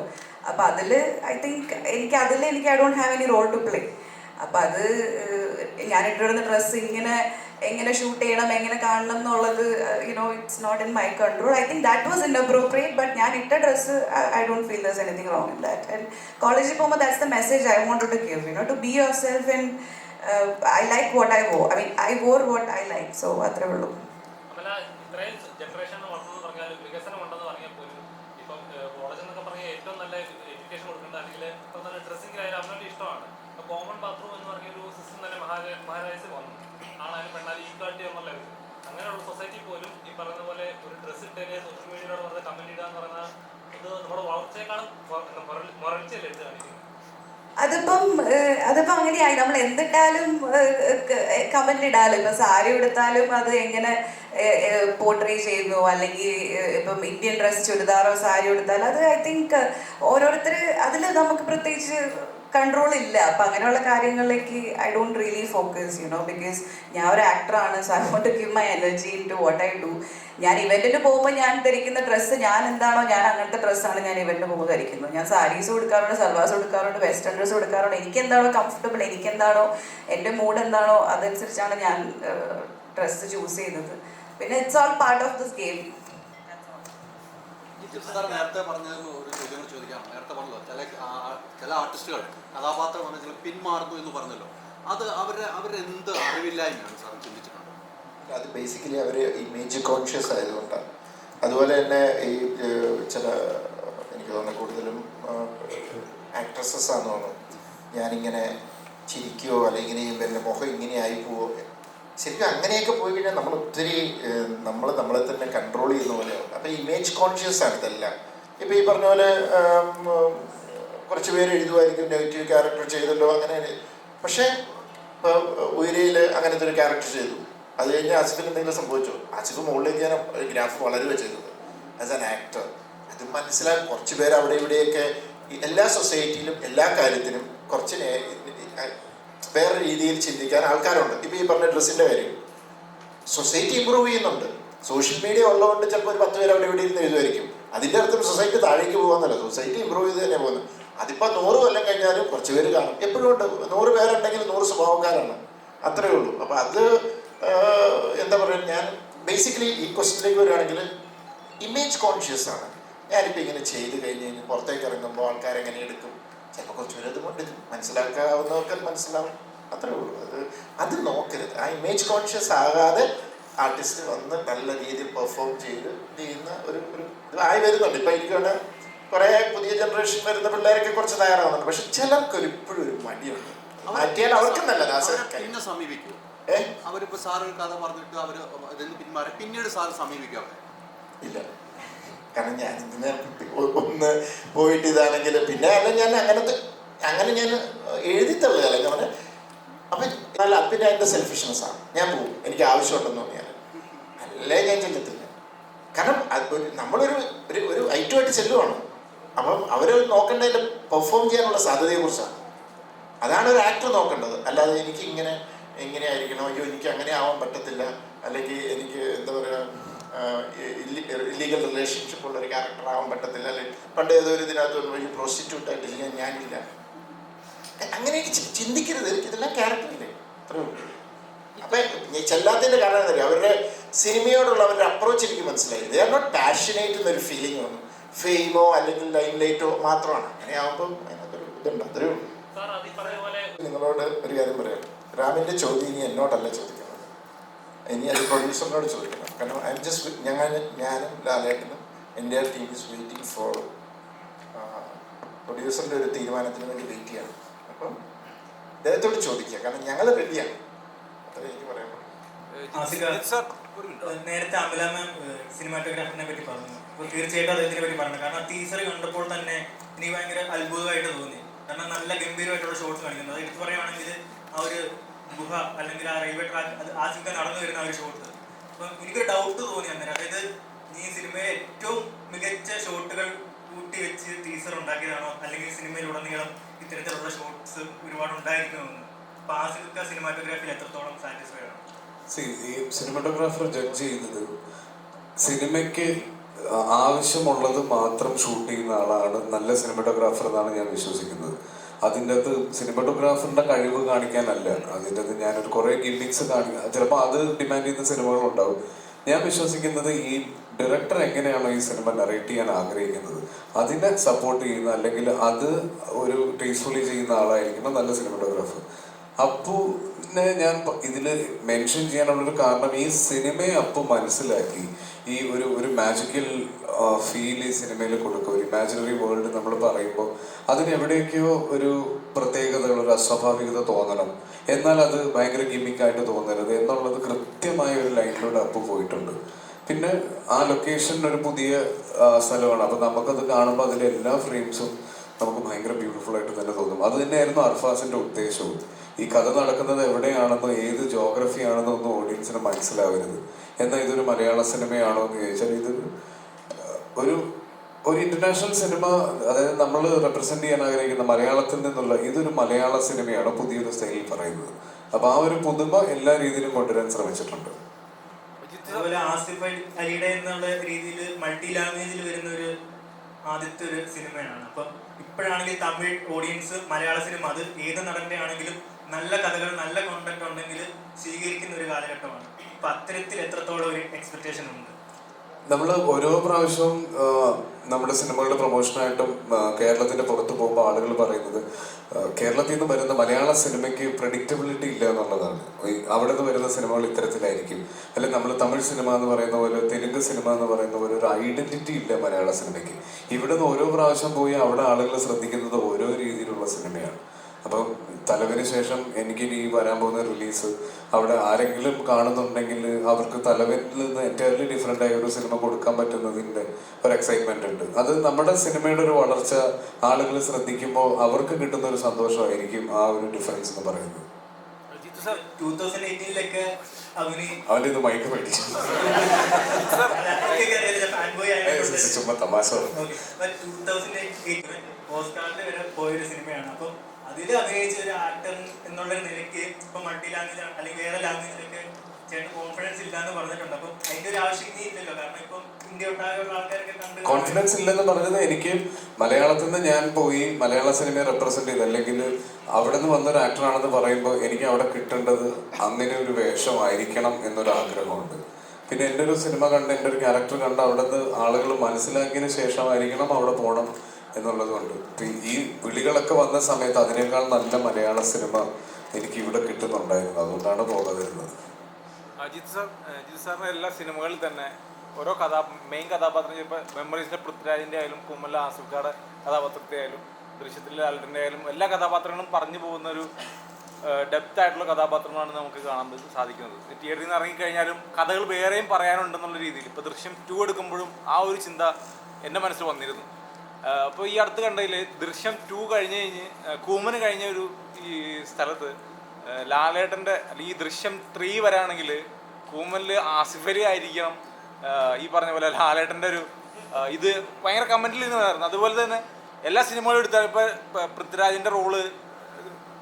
അപ്പം അതിൽ ഐ തിങ്ക് എനിക്ക് I don't have any role to play. അപ്പം അത് ഞാൻ ഇട്ടിരുന്ന ഡ്രസ്സ് എങ്ങനെ ഷൂട്ട് ചെയ്യണം, എങ്ങനെ കാണണം എന്നുള്ളത് it's not in my control. I think that was inappropriate. But ഞാൻ ഇട്ട dress I don't feel there's anything wrong in that. And കോളേജിൽ പോകുമ്പോൾ that's the message I want to give, to be yourself. And I like what I wore. I wore what I like. So അത്രേ ഉള്ളൂ. അമല, ഇത്രയും ജനറേഷൻ വളർന്നു പറഞ്ഞാൽ വികസനം ഉണ്ടെന്ന് പറഞ്ഞാൽ പോലും ഇപ്പം കോളേജ് എന്നൊക്കെ പറഞ്ഞാൽ ഏറ്റവും നല്ല എഡ്യൂക്കേഷൻ കൊടുക്കേണ്ട അല്ലെങ്കിൽ ഇപ്പം തന്നെ ഡ്രസ്സിങ്ങിലായാലും അവരുടെ ഇഷ്ടമാണ്. ഇപ്പോൾ കോമൺ ബാത്റൂം എന്ന് പറഞ്ഞൊരു സിസ്റ്റം തന്നെ മഹാരാജ് വന്നു. ആണായാലും പെണ്ണാലും ഈക്വാലിറ്റി എന്നുള്ള ഒരു അങ്ങനെയുള്ള സൊസൈറ്റി പോലും ഈ പറയുന്ന പോലെ ഒരു ഡ്രസ്സ് ഇട്ടേക്ക് സോഷ്യൽ മീഡിയയിലൂടെ പറഞ്ഞ കമൻറ്റ് ഇടുക എന്ന് പറഞ്ഞാൽ ഇത് നമ്മുടെ വളർച്ചയെക്കാളും മുരൾച്ചയല്ലേ എടുത്ത് കാണിക്കുന്നത്. അതിപ്പം അങ്ങനെയായി. നമ്മൾ എന്തിട്ടാലും കമന്റ് ഇടാലോ. ഇപ്പം സാരി ഉടുത്താലും അത് എങ്ങനെ പോർട്രേ ചെയ്യുന്നു, അല്ലെങ്കിൽ ഇപ്പം ഇന്ത്യൻ ഡ്രസ് ചുരിദാറോ സാരി ഉടുത്താലും അത് ഐ തിങ്ക് ഓരോരുത്തർ അതിൽ നമുക്ക് പ്രത്യേകിച്ച് കൺട്രോൾ ഇല്ല. അപ്പം അങ്ങനെയുള്ള കാര്യങ്ങളിലേക്ക് I don't really focus because ഞാൻ ഒരു ആക്ടറാണ്. So I want to give my energy into what I do. ഞാൻ ഇവന്റിന് പോകുമ്പോൾ ഞാൻ ധരിക്കുന്ന ഡ്രസ്സ് ഞാൻ എന്താണോ ഞാൻ അങ്ങനത്തെ ഡ്രസ്സാണ് ഞാൻ ഇവന്റിന് പോകുമ്പോൾ ധരിക്കുന്നത്. ഞാൻ സാരീസ് കൊടുക്കാറുണ്ട്, സൽവാസ് കൊടുക്കാറുണ്ട്, വെസ്റ്റേൺ ഡ്രസ്സ് കൊടുക്കാറുണ്ട്. എനിക്കെന്താണോ കംഫർട്ടബിൾ, എനിക്കെന്താണോ എൻ്റെ മൂഡ് എന്താണോ അതനുസരിച്ചാണ് ഞാൻ ഡ്രസ്സ് ചൂസ് ചെയ്യുന്നത്. പിന്നെ it's all part of this game. നേരത്തെ പറഞ്ഞതിന് ഒരു ചോദ്യം ചോദിക്കാം. നേരത്തെ പറഞ്ഞല്ലോ ചില ആർട്ടിസ്റ്റുകൾ കഥാപാത്രം പറഞ്ഞാൽ പിന്മാറുന്നു എന്ന് പറഞ്ഞല്ലോ. അത് അവരെന്ത് അറിവില്ലായ്മയാണ് സാർ ചിന്തിച്ചിട്ടുണ്ട്? അത് ബേസിക്കലി അവർ ഇമേജ് കോൺഷ്യസ് ആയതുകൊണ്ടാണ്. അതുപോലെ തന്നെ ഈ ചില എനിക്ക് തോന്നുന്നു കൂടുതലും ആക്ട്രസസ് ആണെന്ന് തോന്നുന്നു, ഞാനിങ്ങനെ ചിരിക്കുകയോ അല്ലെങ്കിൽ ഇങ്ങനെ എൻ്റെ മുഖം ഇങ്ങനെ ആയി പോവോ. ശരിക്കും അങ്ങനെയൊക്കെ പോയി കഴിഞ്ഞാൽ നമ്മൾ ഒത്തിരി നമ്മളെ തന്നെ കൺട്രോൾ ചെയ്യുന്ന പോലെയാവും. അപ്പോൾ ഇമേജ് കോൺഷ്യസ് ആണ് ഇതെല്ലാം. ഇപ്പോൾ ഈ പറഞ്ഞ പോലെ കുറച്ച് പേര് എഴുതുമായിരിക്കും നെഗറ്റീവ് ക്യാരക്ടർ ചെയ്തല്ലോ അങ്ങനെ. പക്ഷേ ഇപ്പോൾ ഉയരയിൽ അങ്ങനത്തെ ഒരു ക്യാരക്ടർ ചെയ്തു, അത് കഴിഞ്ഞ് ആസിഫിന് എന്തെങ്കിലും സംഭവിച്ചോ? ആസിഫ് മുകളിലേക്ക് ഞാൻ ഗ്രാഫ് വളരുക ചെയ്തത് ആസ് ആൻ ആക്ടർ. അത് മനസ്സിലാക്കി കുറച്ച് പേര് അവിടെ ഇവിടെയൊക്കെ എല്ലാ സൊസൈറ്റിയിലും എല്ലാ കാര്യത്തിനും കുറച്ച് വേറെ രീതിയിൽ ചിന്തിക്കാൻ ആൾക്കാരുണ്ട്. ഇപ്പോൾ ഈ പറഞ്ഞ ഡ്രസ്സിൻ്റെ കാര്യം സൊസൈറ്റി ഇമ്പ്രൂവ് ചെയ്യുന്നുണ്ട്. സോഷ്യൽ മീഡിയ ഉള്ളതുകൊണ്ട് ചിലപ്പോൾ ഒരു 10 പേര് അവിടെ ഇവിടെ ഇരുന്ന് എഴുതുമായിരിക്കും. അതിൻ്റെ അർത്ഥം സൊസൈറ്റി താഴേക്ക് പോകുന്നല്ല, സൊസൈറ്റി ഇമ്പ്രൂവ് ചെയ്ത് തന്നെ പോകുന്നത്. അതിപ്പോൾ 100 കൊല്ലം കഴിഞ്ഞാലും കുറച്ച് പേര് കാണും. എപ്പോഴും ഉണ്ട്. 100 പേരുണ്ടെങ്കിൽ 100 സ്വഭാവക്കാരാണ്, അത്രേ ഉള്ളൂ. അപ്പോൾ അത് എന്താ പറയുക, ഞാൻ ബേസിക്കലി ഈ ക്വസ്റ്റ്യനിലേക്ക് വരികയാണെങ്കിൽ ഇമേജ് കോൺഷ്യസ് ആണ്. ഞാനിപ്പോൾ ഇങ്ങനെ ചെയ്ത് കഴിഞ്ഞ് പുറത്തേക്ക് ഇറങ്ങുമ്പോൾ ആൾക്കാരെങ്ങനെ എടുക്കും, ചിലപ്പോൾ കുറച്ച് പേര് അതുകൊണ്ട് മനസ്സിലാക്കാവുന്നവർക്ക് മനസ്സിലാവും, അത്രേ ഉള്ളൂ. അത് നോക്കരുത്. ആ ഇമേജ് കോൺഷ്യസ് ആകാതെ ആർട്ടിസ്റ്റ് വന്ന് നല്ല രീതിയിൽ പെർഫോം ചെയ്യുന്ന ഒരു ഇത് ആയി വരുന്നുണ്ട്. ഇപ്പം എനിക്കാണ് കുറേ പുതിയ ജനറേഷൻ വരുന്ന പിള്ളേരൊക്കെ കുറച്ച് തയ്യാറാവുന്നുണ്ട്. പക്ഷെ ചിലർക്കൊരു ഇപ്പോഴും ഒരു മടിയുണ്ട്. മാറ്റിയാൽ അവർക്കും നല്ലതാ. പിന്നെ സമീപിക്കും. അവരിപ്പോൾ സാർ ഒരു കഥ പറഞ്ഞിട്ട് അവർ ഇതിന് പിന്മാറി പിന്നീട് സാർ സമീപിക്കാം? ഇല്ല, കാരണം ഞാൻ ഇതിനെ ഒന്ന് പോയിട്ട് ഇതാണെങ്കിൽ പിന്നെ അല്ല ഞാൻ അങ്ങനെ ഞാൻ എഴുതിത്തള്ളുക അല്ലെങ്കിൽ അവനെ. അപ്പം നല്ല പിന്നെ എൻ്റെ സെൽഫിഷ്നെസ്സാണ്. ഞാൻ പോകും, എനിക്ക് ആവശ്യമുണ്ടെന്ന് തോന്നിയാൽ, അല്ലേ ഞാൻ ചെല്ലത്തില്ല. കാരണം നമ്മളൊരു ഒരു ഐറ്റുമായിട്ട് ചെല്ലുവാണ്. അപ്പം അവർ നോക്കേണ്ടതിൻ്റെ പെർഫോം ചെയ്യാനുള്ള സാധ്യതയെക്കുറിച്ചാണ്. അതാണ് ഒരു ആക്ടർ നോക്കേണ്ടത്. അല്ലാതെ എനിക്ക് എങ്ങനെ ആയിരിക്കണം, അയ്യോ എനിക്ക് അങ്ങനെ ആവാൻ പറ്റത്തില്ല, അല്ലെങ്കിൽ എനിക്ക് എന്താ പറയുക ഇല്ലീഗൽ റിലേഷൻഷിപ്പ് ഉള്ളൊരു ക്യാരക്ടർ ആവാൻ പറ്റത്തില്ല, അല്ലെങ്കിൽ പണ്ട് ഏതൊരു ഇതിനകത്ത് ഈ പ്രോസ്റ്റിറ്റ്യൂട്ടായിട്ട് ചെയ്യാൻ ഞാനില്ല. അങ്ങനെ ചിന്തിക്കരുത്. ഇതെല്ലാം ക്യാരക്ടറില്ലേ, അത്രേ ഉള്ളൂ. അപ്പം ചെല്ലാത്തതിൻ്റെ കാരണം എന്താ പറയുക, അവരുടെ സിനിമയോടുള്ള അവരുടെ അപ്രോച്ച് എനിക്ക് മനസ്സിലായി. ദേ ആർ നോട്ട് പാഷനേറ്റ് എന്നൊരു ഫീലിംഗ് വന്നു. ഫെയിമോ അല്ലെങ്കിൽ ലൈം ലൈറ്റോ മാത്രമാണ്. അങ്ങനെ ആകുമ്പം അതിനകത്തൊരു ഇതുണ്ട്, അത്രേ ഉള്ളൂ. നിങ്ങളോട് ഒരു കാര്യം പറയാം, രാമിൻ്റെ ചോദ്യം ഇനി എന്നോടല്ല ചോദിക്കുന്നത്, ഇനി അത് പ്രൊഡ്യൂസറിനോട് ചോദിക്കണം. കാരണം ഐ എം ജസ്റ്റ് ഞാനും ലാലേട്ടനും എൻ്റെ ടീം ഈസ് വെയിറ്റിംഗ് ഫോർ പ്രൊഡ്യൂസറിൻ്റെ ഒരു തീരുമാനത്തിന് വേണ്ടി വെയിറ്റ് ചെയ്യണം. അപ്പം അദ്ദേഹത്തോട് ചോദിക്കുക, കാരണം ഞങ്ങൾ റെഡിയാണ്. അത്രേ എനിക്ക് പറയാൻ പറ്റും. നേരത്തെ അമല മാം സിനിമാറ്റോഗ്രാഫറിനെ പറ്റി പറഞ്ഞു. അപ്പോൾ തീർച്ചയായിട്ടും അദ്ദേഹത്തിനെ പറ്റി പറഞ്ഞു. കാരണം ടീസർ കണ്ടപ്പോൾ തന്നെ എനിക്ക് ഭയങ്കര അത്ഭുതമായിട്ട് തോന്നി. കാരണം നല്ല ഗംഭീരമായിട്ടുള്ള ഷോട്ട്സ് കാണിക്കുന്നത്. അത് എടുത്തു പറയുകയാണെങ്കിൽ ആ ഒരു ഗുഹ അല്ലെങ്കിൽ ആ റെയിൽവേ ട്രാക്ക് അത് ആദ്യമൊക്കെ നടന്നു വരുന്ന ആ ഒരു ഷോട്ട്. അപ്പം എനിക്കൊരു ഡൗട്ട് തോന്നി അന്നേരം. അതായത് ഈ സിനിമയിലെ ഏറ്റവും മികച്ച ഷോട്ടുകൾ കൂട്ടി വെച്ച് ടീസർ ഉണ്ടാക്കിയതാണോ, അല്ലെങ്കിൽ സിനിമയിലുടനീളം ഇത്തരത്തിലുള്ള ഷോട്ട്സ് ഒരുപാട് ഉണ്ടായിരിക്കുമെന്ന്. അപ്പോൾ ആസിഫിക്ക സിനിമാറ്റോഗ്രാഫിയിൽ എത്രത്തോളം സാറ്റിസ്ഫൈഡ് ആണ്? ഈ സിനിമാറ്റോഗ്രാഫർ ജഡ്ജ് ചെയ്യുന്നത് സിനിമയ്ക്ക് ആവശ്യമുള്ളത് മാത്രം ഷൂട്ട് ചെയ്യുന്ന ആളാണ് നല്ല സിനിമാറ്റോഗ്രാഫർ എന്നാണ് ഞാൻ വിശ്വസിക്കുന്നത്. അതിൻ്റെ അകത്ത് സിനിമാറ്റോഗ്രാഫറിൻ്റെ കഴിവ് കാണിക്കാനല്ല, അതിൻ്റെ അകത്ത് ഞാനൊരു കുറേ ഗിമ്മിക്സ് കാണിക്കുക, ചിലപ്പോൾ അത് ഡിമാൻഡ് ചെയ്യുന്ന സിനിമകളുണ്ടാവും. ഞാൻ വിശ്വസിക്കുന്നത് ഈ ഡയറക്ടർ എങ്ങനെയാണോ ഈ സിനിമ നറേറ്റ് ചെയ്യാൻ ആഗ്രഹിക്കുന്നത് അതിനെ സപ്പോർട്ട് ചെയ്യുന്ന, അല്ലെങ്കിൽ അത് ഒരു ടേസ്റ്റ്ഫുള്ളി ചെയ്യുന്ന ആളായിരിക്കണം നല്ല സിനിമാറ്റോഗ്രാഫർ. അപ്പുവിനെ ഞാൻ ഇതിൽ മെൻഷൻ ചെയ്യാനുള്ളൊരു കാരണം, ഈ സിനിമയെ അപ്പു മനസ്സിലാക്കി ഈ ഒരു മാജിക്കൽ ഫീൽ ഈ സിനിമയിൽ കൊടുക്കുക. ഒരു ഇമാജിനറി വേൾഡ് നമ്മൾ പറയുമ്പോൾ അതിനെവിടെയൊക്കെയോ ഒരു പ്രത്യേകതകൾ, ഒരു അസ്വാഭാവികത തോന്നണം, എന്നാൽ അത് ഭയങ്കര ഗിമ്മിക്കായിട്ട് തോന്നരുത് എന്നുള്ളത് കൃത്യമായ ഒരു ലൈനിലൂടെ അപ്പു പോയിട്ടുണ്ട്. പിന്നെ ആ ലൊക്കേഷൻ ഒരു പുതിയ സ്ഥലമാണ്. അപ്പം നമുക്കത് കാണുമ്പോൾ അതിൻ്റെ എല്ലാ ഫ്രെയിംസും നമുക്ക് ഭയങ്കര ബ്യൂട്ടിഫുൾ ആയിട്ട് തന്നെ തോന്നും. അത് തന്നെയായിരുന്നു അർഫാസിൻ്റെ ഉദ്ദേശവും. ഈ കഥ നടക്കുന്നത് എവിടെയാണെന്നോ ഏത് ജോഗ്രഫി ആണെന്നോ ഒന്നും ഓഡിയൻസിന് മനസ്സിലാവരുത്. എന്നാൽ ഇതൊരു മലയാള സിനിമയാണോ എന്ന് ചോദിച്ചാൽ ഇതൊരു ഒരു ഇന്റർനാഷണൽ സിനിമ, അതായത് നമ്മൾ റെപ്രസെന്റ് ചെയ്യാൻ ആഗ്രഹിക്കുന്ന മലയാളത്തിൽ നിന്നുള്ള ഇതൊരു മലയാള സിനിമയാണ് പുതിയൊരു സ്റ്റൈലിൽ പറയുന്നത്. അപ്പൊ ആ ഒരു പുതുമ എല്ലാ രീതിയിലും കൊണ്ടുവരാൻ ശ്രമിച്ചിട്ടുണ്ട്. അതുപോലെ ആസിഫ് അലിയുടെ എന്നുള്ള രീതിയിൽ മൾട്ടി ലാംഗ്വേജിൽ വരുന്ന ഒരു ആദ്യത്തെ ഒരു സിനിമയാണ്. അപ്പം ഇപ്പോഴാണെങ്കിൽ തമിഴ് ഓഡിയൻസ് മലയാള സിനിമ അത് ഏത് നടന്റെ ആണെങ്കിലും നല്ല കഥകൾ, നല്ല കോണ്ടന്റ് ഉണ്ടെങ്കിൽ സ്വീകരിക്കുന്ന ഒരു കാലഘട്ടമാണ്. അപ്പൊ അത്തരത്തിൽ എത്രത്തോളം ഒരു എക്സ്പെക്ടേഷൻ ഉണ്ട്? നമ്മൾ ഓരോ പ്രാവശ്യവും നമ്മുടെ സിനിമകളുടെ പ്രൊമോഷനായിട്ടും കേരളത്തിന്റെ പുറത്ത് പോകുമ്പോൾ ആളുകൾ പറയുന്നത് കേരളത്തിൽ നിന്ന് വരുന്ന മലയാള സിനിമയ്ക്ക് പ്രഡിക്റ്റബിലിറ്റി ഇല്ല എന്നുള്ളതാണ്. അവിടെ നിന്ന് വരുന്ന സിനിമകൾ ഇത്തരത്തിലായിരിക്കും, അല്ലെങ്കിൽ നമ്മൾ തമിഴ് സിനിമ എന്ന് പറയുന്ന പോലെ, തെലുങ്ക് സിനിമ എന്ന് പറയുന്ന പോലെ ഒരു ഐഡന്റിറ്റി ഇല്ല മലയാള സിനിമയ്ക്ക്. ഇവിടെ നിന്ന് ഓരോ പ്രാവശ്യം പോയി അവിടെ ആളുകൾ ശ്രദ്ധിക്കുന്നത് ഓരോ രീതിയിലുള്ള സിനിമയാണ്. അപ്പം തലവിന് ശേഷം എനിക്കിനി വരാൻ പോകുന്ന റിലീസ് അവിടെ ആരെങ്കിലും കാണുന്നുണ്ടെങ്കിൽ അവർക്ക് തലവനിൽ നിന്ന് എൻറ്റയർലി ഡിഫറെൻ്റ് ആയ ഒരു സിനിമ കൊടുക്കാൻ പറ്റുന്നതിൻ്റെ ഒരു എക്സൈറ്റ്മെന്റ് ഉണ്ട്. അത് നമ്മുടെ സിനിമയുടെ ഒരു വളർച്ച ആളുകൾ ശ്രദ്ധിക്കുമ്പോൾ അവർക്ക് കിട്ടുന്ന ഒരു സന്തോഷമായിരിക്കും ആ ഒരു ഡിഫറൻസ് എന്ന് പറയുന്നത്. 2018 അവൻ്റെ ഇത് മൈക്ക് പഠിച്ചു ചുമ്മാ തമാശ. 2008 ഓസ്കാറിൽ വരെ പോയൊരു സിനിമയാണ്. അപ്പം അതിൽ അഭിനയിച്ച ഒരു ആക്ടർ എന്നുള്ള നിലയ്ക്ക് ഇപ്പൊ മൾട്ടി ലാംഗ്വേജ് അല്ലെങ്കിൽ വേറെ ലാംഗ്വേജിലൊക്കെ ചേട്ടൻ കോൺഫിഡൻസ് ഇല്ലാന്ന് പറഞ്ഞിട്ടുണ്ട്. അപ്പം അതിന്റെ ഒരു ആവശ്യം ഇനി ഇല്ലല്ലോ, കാരണം ഇപ്പം ഇന്ത്യ ഒട്ടാകെയുള്ള ആൾക്കാരൊക്കെ കണ്ട് കോൺഫിഡൻസ് ഇല്ലെന്ന് പറഞ്ഞത് എനിക്ക് മലയാളത്തിൽ നിന്ന് ഞാൻ പോയി മലയാള സിനിമയെ റെപ്രസെന്റ് ചെയ്ത്, അല്ലെങ്കിൽ അവിടെ നിന്ന് വന്നൊരു ആക്ടറാണെന്ന് പറയുമ്പോൾ എനിക്ക് അവിടെ കിട്ടേണ്ടത് അങ്ങനെ ഒരു വേഷമായിരിക്കണം എന്നൊരു ആഗ്രഹമുണ്ട്. പിന്നെ എൻ്റെ ഒരു സിനിമ കണ്ട്, എൻ്റെ ഒരു ക്യാരക്ടർ കണ്ട് അവിടെ നിന്ന് ആളുകൾ മനസ്സിലാക്കിയതിന് ശേഷമായിരിക്കണം അവിടെ പോകണം എന്നുള്ളതുകൊണ്ട്. ഈ വിളികളൊക്കെ വന്ന സമയത്ത് അതിനേക്കാൾ നല്ല മലയാള സിനിമ എനിക്ക് ഇവിടെ കിട്ടുന്നുണ്ടായിരുന്നു, അതുകൊണ്ടാണ് പോകാതിരുന്നത്. അജിത് സാറിൻ്റെ എല്ലാ സിനിമകളിൽ തന്നെ ഓരോ മെയിൻ കഥാപാത്രം, ഇപ്പോൾ മെമ്മറീസിലെ പൃഥ്വിരാജിൻ്റെ ആയാലും കുമ്മല ആസിഫ്ക്കാരുടെ കഥാപാത്രത്തെ ആയാലും ദൃശ്യത്തിലെ ലാലിൻ്റെ ആയാലും എല്ലാ കഥാപാത്രങ്ങളും പറഞ്ഞു പോകുന്ന ഒരു ഡെപ്ത് ആയിട്ടുള്ള കഥാപാത്രങ്ങളാണ് നമുക്ക് കാണാൻ സാധിക്കുന്നത്. തിയേറ്ററിൽ നിന്ന് ഇറങ്ങിക്കഴിഞ്ഞാലും കഥകൾ വേറെയും പറയാനുണ്ടെന്നുള്ള രീതിയിൽ ഇപ്പോൾ ദൃശ്യം 2 എടുക്കുമ്പോഴും ആ ഒരു ചിന്ത എൻ്റെ മനസ്സിൽ വന്നിരുന്നു. അപ്പോൾ ഈ അടുത്ത് കണ്ടതിൽ ദൃശ്യം 2 കഴിഞ്ഞ് കൂമന് കഴിഞ്ഞ ഒരു ഈ സ്ഥലത്ത് ലാലേട്ടൻ്റെ ഈ ദൃശ്യം 3 വരാണെങ്കിൽ കൂമനിൽ ആസിഫ് അലി ആയിരിക്കണം ഈ പറഞ്ഞ പോലെ ലാലേട്ടൻ്റെ ഒരു ഇത് ഭയങ്കര കമൻറ്റിൽ നിന്നായിരുന്നു. അതുപോലെ തന്നെ എല്ലാ സിനിമകളും എടുത്താൽ ഇപ്പോൾ പൃഥ്വിരാജിൻ്റെ റോള്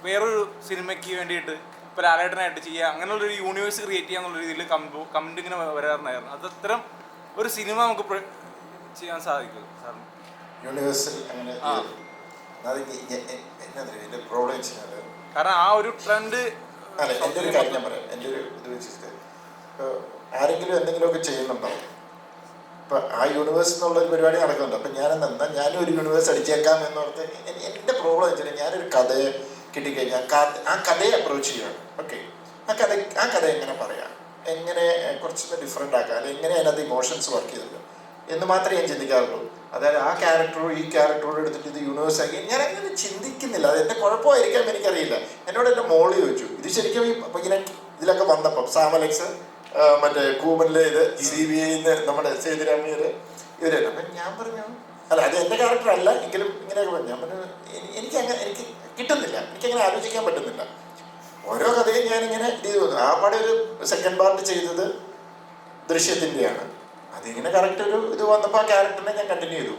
വേറൊരു സിനിമയ്ക്ക് വേണ്ടിയിട്ട് ഇപ്പോൾ ലാലേട്ടനായിട്ട് ചെയ്യുക, അങ്ങനെയുള്ളൊരു യൂണിവേഴ്സ് ക്രിയേറ്റ് ചെയ്യുക എന്നുള്ള രീതിയിൽ കമൻറ്റ് ഇങ്ങനെ വരാറുണ്ടായിരുന്നു. അത് അത്തരം ഒരു സിനിമ നമുക്ക് ചെയ്യാൻ സാധിക്കും സാറിന് യൂണിവേഴ്സൽ അങ്ങനെ. പ്രോബ്ലം കാരണം ആ ഒരു ട്രെൻഡ് അല്ല. എൻ്റെ ഒരു കാര്യം ഞാൻ പറയാം, എൻ്റെ ഒരു ഇത് വെച്ചിട്ട് ആരെങ്കിലും എന്തെങ്കിലുമൊക്കെ ചെയ്യുന്നുണ്ടാവും. ഇപ്പം ആ യൂണിവേഴ്സ് എന്നുള്ളൊരു പരിപാടി നടക്കുന്നുണ്ട്. അപ്പം ഞാനെന്താ ഞാനും ഒരു യൂണിവേഴ്സ് അടിച്ചേക്കാം എന്നോർത്ത് എൻ്റെ പ്രോബ്ലം വെച്ചാൽ ഞാനൊരു കഥയെ കിട്ടിക്കഴിഞ്ഞാൽ ആ കഥയെ അപ്രോച്ച് ചെയ്യുകയാണ്. ഓക്കെ, ആ കഥ എങ്ങനെ പറയാം, എങ്ങനെ കുറച്ചൊന്ന് ഡിഫറെൻ്റ് ആക്കാം, അല്ലെങ്കിൽ എങ്ങനെ അതിനകത്ത് ഇമോഷൻസ് വർക്ക് ചെയ്തിട്ടുണ്ട് എന്ന് മാത്രമേ ഞാൻ ചിന്തിക്കാറുള്ളൂ. അതായത് ആ ക്യാരക്ടറോ ഈ ക്യാരക്ടറോട് എടുത്തിട്ട് ഇത് യൂണിവേഴ്സ് ആക്കി ഞാൻ അങ്ങനെ ചിന്തിക്കുന്നില്ല. അത് എൻ്റെ കുഴപ്പമായിരിക്കാം, എനിക്കറിയില്ല. എന്നോട് എൻ്റെ മോള് ചോദിച്ചു ഇത് ശരിക്കും ഇങ്ങനെ ഇതിലൊക്കെ വന്നപ്പം സാം അലക്സ് മറ്റേ കൂമനിലെ ഇത് CBI നമ്മുടെ സേതുരാമയ്യർ ഇവരല്ല. അപ്പം ഞാൻ പറഞ്ഞു അല്ല അത് എൻ്റെ ക്യാരക്ടർ അല്ല എങ്കിലും ഇങ്ങനെയൊക്കെ പറഞ്ഞു. ഞാൻ പറഞ്ഞു എനിക്ക് കിട്ടുന്നില്ല, എനിക്കങ്ങനെ ആലോചിക്കാൻ പറ്റുന്നില്ല. ഓരോ കഥയും ഞാനിങ്ങനെ ഇത് തോന്നുന്നു. ആ പടം ഒരു സെക്കൻഡ് പാർട്ട് ചെയ്തത് ദൃശ്യത്തിൻ്റെയാണ്. അതിങ്ങനെ കറക്റ്റ് ഒരു ഇത് വന്നപ്പോൾ ആ ക്യാരക്ടറിനെ ഞാൻ കണ്ടിന്യൂ ചെയ്തു.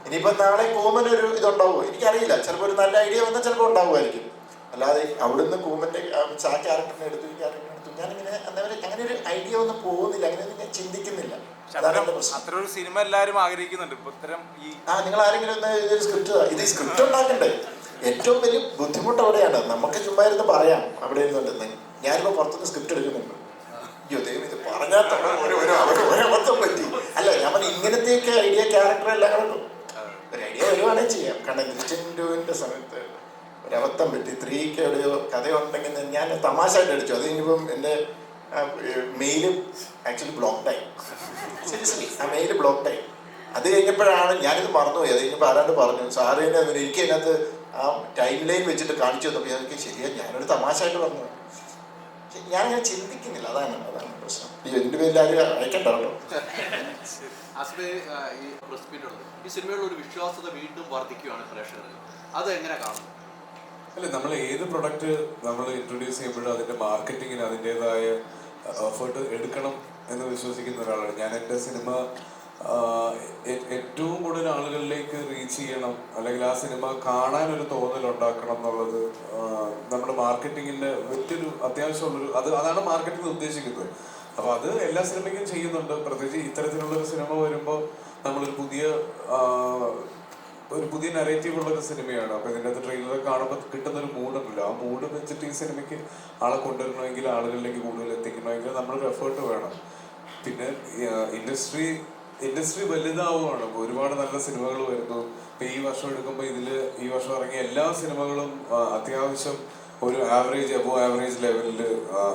ഇനിയിപ്പോൾ നാളെ കൂമനൊരു ഇതുണ്ടാവുമോ എനിക്കറിയില്ല. ചിലപ്പോൾ ഒരു നല്ല ഐഡിയ വന്നാൽ ചിലപ്പോൾ ഉണ്ടാവുമായിരിക്കും. അല്ലാതെ അവിടുന്ന് കൂമൻ്റെ ആ ക്യാരക്ടറിനെ എടുത്തു ഈ ക്യാരക്ടറിനെ എടുത്തു ഞാനിങ്ങനെ അങ്ങനെ ഒരു ഐഡിയ ഒന്നും പോകുന്നില്ല, അങ്ങനെയൊന്നും ഞാൻ ചിന്തിക്കുന്നില്ല. അത്ര ഒരു സിനിമ എല്ലാവരും ആഗ്രഹിക്കുന്നുണ്ട്. ഇപ്പൊ ഇത്തരം ഈ നിങ്ങൾ ആരെങ്കിലും ഒന്ന് ഇതൊരു സ്ക്രിപ്റ്റ് ഉണ്ടാക്കണ്ടേ? ഏറ്റവും വലിയ ബുദ്ധിമുട്ട് അവിടെയാണ്. നമുക്ക് ചുമ്മാ ഇരുന്ന് പറയാം അവിടെ ഇരുന്നുണ്ടെന്ന്. ഞാനിപ്പോൾ പുറത്തുനിന്ന് സ്ക്രിപ്റ്റ് എടുക്കുന്നുണ്ട്. അയ്യോ ദൈവം ഇത് പറഞ്ഞാൽ ഒരബദ്ധം പറ്റി. അല്ല ഞാൻ പറഞ്ഞ ഇങ്ങനത്തെയൊക്കെ ഐഡിയ ക്യാരക്ടർ എല്ലാം കിടക്കും. ഒരു ഐഡിയ വരുവാണെങ്കിൽ ചെയ്യാം. കാരണം ദൃശ്യൻ്റെ സമയത്ത് ഒരബദ്ധം പറ്റി. 3ക്ക് എവിടെയോ കഥയുണ്ടെങ്കിൽ ഞാൻ തമാശയായിട്ട് അടിച്ചു. അത് കഴിഞ്ഞപ്പം എൻ്റെ മെയില് ആക്ച്വലി ബ്ലോക്ക്ഡായി. സീരിയസ്ലി ആ മെയില് ബ്ലോക്ക്ഡായി. അത് കഴിഞ്ഞപ്പോഴാണ് ഞാനിത് മറന്നുപോയി. അത് കഴിഞ്ഞപ്പോൾ ആരാണ്ട് പറഞ്ഞു സാറ് തന്നെ എനിക്ക് അതിനകത്ത് ആ ടൈം ലൈൻ വെച്ചിട്ട് കാണിച്ചു തന്നപ്പോൾ എനിക്ക് ശരിയാ ഞാനൊരു തമാശയായിട്ട് പറഞ്ഞു. ഞാനങ്ങനെ ചിന്തിക്കുന്നില്ല. അതാണ് പ്രശ്നം. എൻ്റെ പേരിൽ ആരും അയക്കണ്ടോ? ഈ സിനിമയുടെ ഒരു വിശ്വാസ്യത വീണ്ടും വർദ്ധിക്കുകയാണ് പ്രേക്ഷകർ. അത് എങ്ങനെ കാണുന്നു? അല്ല, നമ്മൾ ഏത് പ്രൊഡക്റ്റ് നമ്മൾ ഇൻട്രൊഡ്യൂസ് ചെയ്യുമ്പോഴും അതിൻ്റെ മാർക്കറ്റിങ്ങിന് അതിൻ്റെതായ എഫേർട്ട് എടുക്കണം എന്ന് വിശ്വസിക്കുന്ന ഒരാളാണ് ഞാൻ. എൻ്റെ സിനിമ ഏറ്റവും കൂടുതൽ ആളുകളിലേക്ക് റീച്ച് ചെയ്യണം, അല്ലെങ്കിൽ ആ സിനിമ കാണാനൊരു തോന്നലുണ്ടാക്കണം എന്നുള്ളത് നമ്മുടെ മാർക്കറ്റിങ്ങിൻ്റെ വലിയൊരു അത്യാവശ്യമുള്ളൊരു അതാണ് മാർക്കറ്റിംഗ് ഉദ്ദേശിക്കുന്നത്. അപ്പോൾ അത് എല്ലാ സിനിമയ്ക്കും ചെയ്യുന്നുണ്ട്. പ്രത്യേകിച്ച് ഇത്തരത്തിലുള്ളൊരു സിനിമ വരുമ്പോൾ നമ്മളൊരു പുതിയ നരേറ്റീവ് ഉള്ളൊരു സിനിമയാണ്. അപ്പോൾ ഇതിൻ്റെ അകത്ത് ട്രെയിലർ കാണുമ്പോൾ കിട്ടുന്നൊരു മൂഡുണ്ടല്ലോ, ആ മൂഡ് വെച്ചിട്ട് ഈ സിനിമയ്ക്ക് ആളെ കൊണ്ടുവരണമെങ്കിൽ, ആളുകളിലേക്ക് കൂടുതൽ എത്തിക്കണമെങ്കിൽ നമ്മളൊരു എഫേർട്ട് വേണം. പിന്നെ ഇൻഡസ്ട്രി വലുതാവുകയാണ്. ഒരുപാട് നല്ല സിനിമകൾ വരുന്നു. ഇപ്പം ഈ വർഷം എടുക്കുമ്പോൾ ഈ വർഷം ഇറങ്ങിയ എല്ലാ സിനിമകളും അത്യാവശ്യം ഒരു അബോവ് ആവറേജ് ലെവലിൽ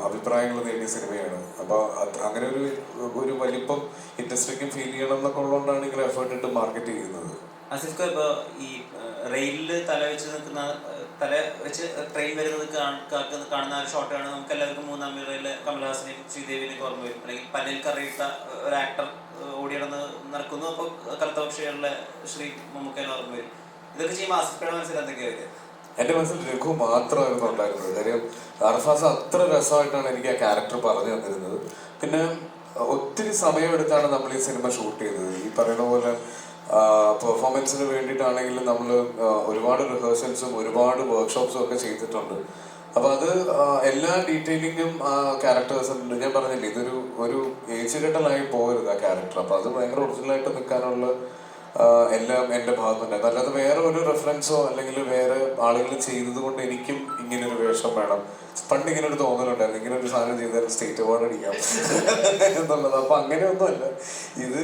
അഭിപ്രായങ്ങൾ നേടിയ സിനിമയാണ്. അപ്പോൾ അങ്ങനെ ഒരു വലിപ്പം ഇൻഡസ്ട്രിക്കും ഫീൽ ചെയ്യണം എന്നൊക്കെ ഉള്ളതുകൊണ്ടാണ് ഇങ്ങനെ എഫേർട്ട് ഇട്ട് മാർക്കറ്റ് ചെയ്യുന്നത്. ആസിഫ് ഖാൻ, ഇപ്പോൾ ഈ റെയിലിൽ തല വെച്ച് ട്രെയിൻ വരുന്നത് കാണുന്ന ഒരു ഷോട്ടാണ് നമുക്ക് എല്ലാവർക്കും മൂന്നാം മിറയിലെ കമൽഹാസനെയും ശ്രീദേവിനെയും ഓർമ്മ വരും. അല്ലെങ്കിൽ പല്ലിൽ കറിയിട്ട ഒരു ആക്ടർ നടക്കുന്നു. അപ്പോൾ കറുത്തപക്ഷികളിലെ ശ്രീ മമ്മൂക്കേനെ ഓർമ്മ വരും. ഇതൊക്കെ ചെയ്യുമ്പോൾ ആസിഫ് ഖാന്റെ മനസ്സിൽ എന്തൊക്കെയാ വരിക? എൻ്റെ മനസ്സിൽ രഘു മാത്രമായിരുന്നു ഉണ്ടായിരുന്നത്. കാര്യം അർഫാസ് അത്ര രസമായിട്ടാണ് എനിക്ക് ആ ക്യാരക്ടർ പറഞ്ഞു തന്നിരുന്നത്. പിന്നെ ഒത്തിരി സമയമെടുത്താണ് നമ്മൾ ഈ സിനിമ ഷൂട്ട് ചെയ്തത്. ഈ പറയുന്ന പോലെ പെർഫോമൻസിന് വേണ്ടിയിട്ടാണെങ്കിലും നമ്മൾ ഒരുപാട് റിഹേഴ്സൽസും ഒരുപാട് വർക്ക്ഷോപ്സും ഒക്കെ ചെയ്തിട്ടുണ്ട്. അപ്പോൾ അത് എല്ലാ ഡീറ്റെയിലിങ്ങും ആ ക്യാരക്ടേഴ്സുണ്ട്. ഞാൻ പറഞ്ഞില്ലേ, ഒരു ഏജ് ഘട്ടലായി പോകരുത് ആ ക്യാരക്ടർ. അപ്പോൾ അത് ഭയങ്കര ഒറിജിനലായിട്ട് നിൽക്കാനുള്ള എല്ലാം എൻ്റെ ഭാഗത്തുണ്ടായിരുന്നു. അല്ലാതെ വേറെ ഒരു റെഫറൻസോ അല്ലെങ്കിൽ വേറെ ആളുകൾ ചെയ്തത് കൊണ്ട് എനിക്കും ഇങ്ങനൊരു വേഷം വേണം. പണ്ട് ഇങ്ങനെ ഒരു തോന്നലുണ്ടായിരുന്നു, ഇങ്ങനെ ഒരു സാധനം ചെയ്താൽ സ്റ്റേറ്റ് അവാർഡ് അടിക്കാം എന്നുള്ളത്. അപ്പോൾ അങ്ങനെയൊന്നുമല്ല. ഇത്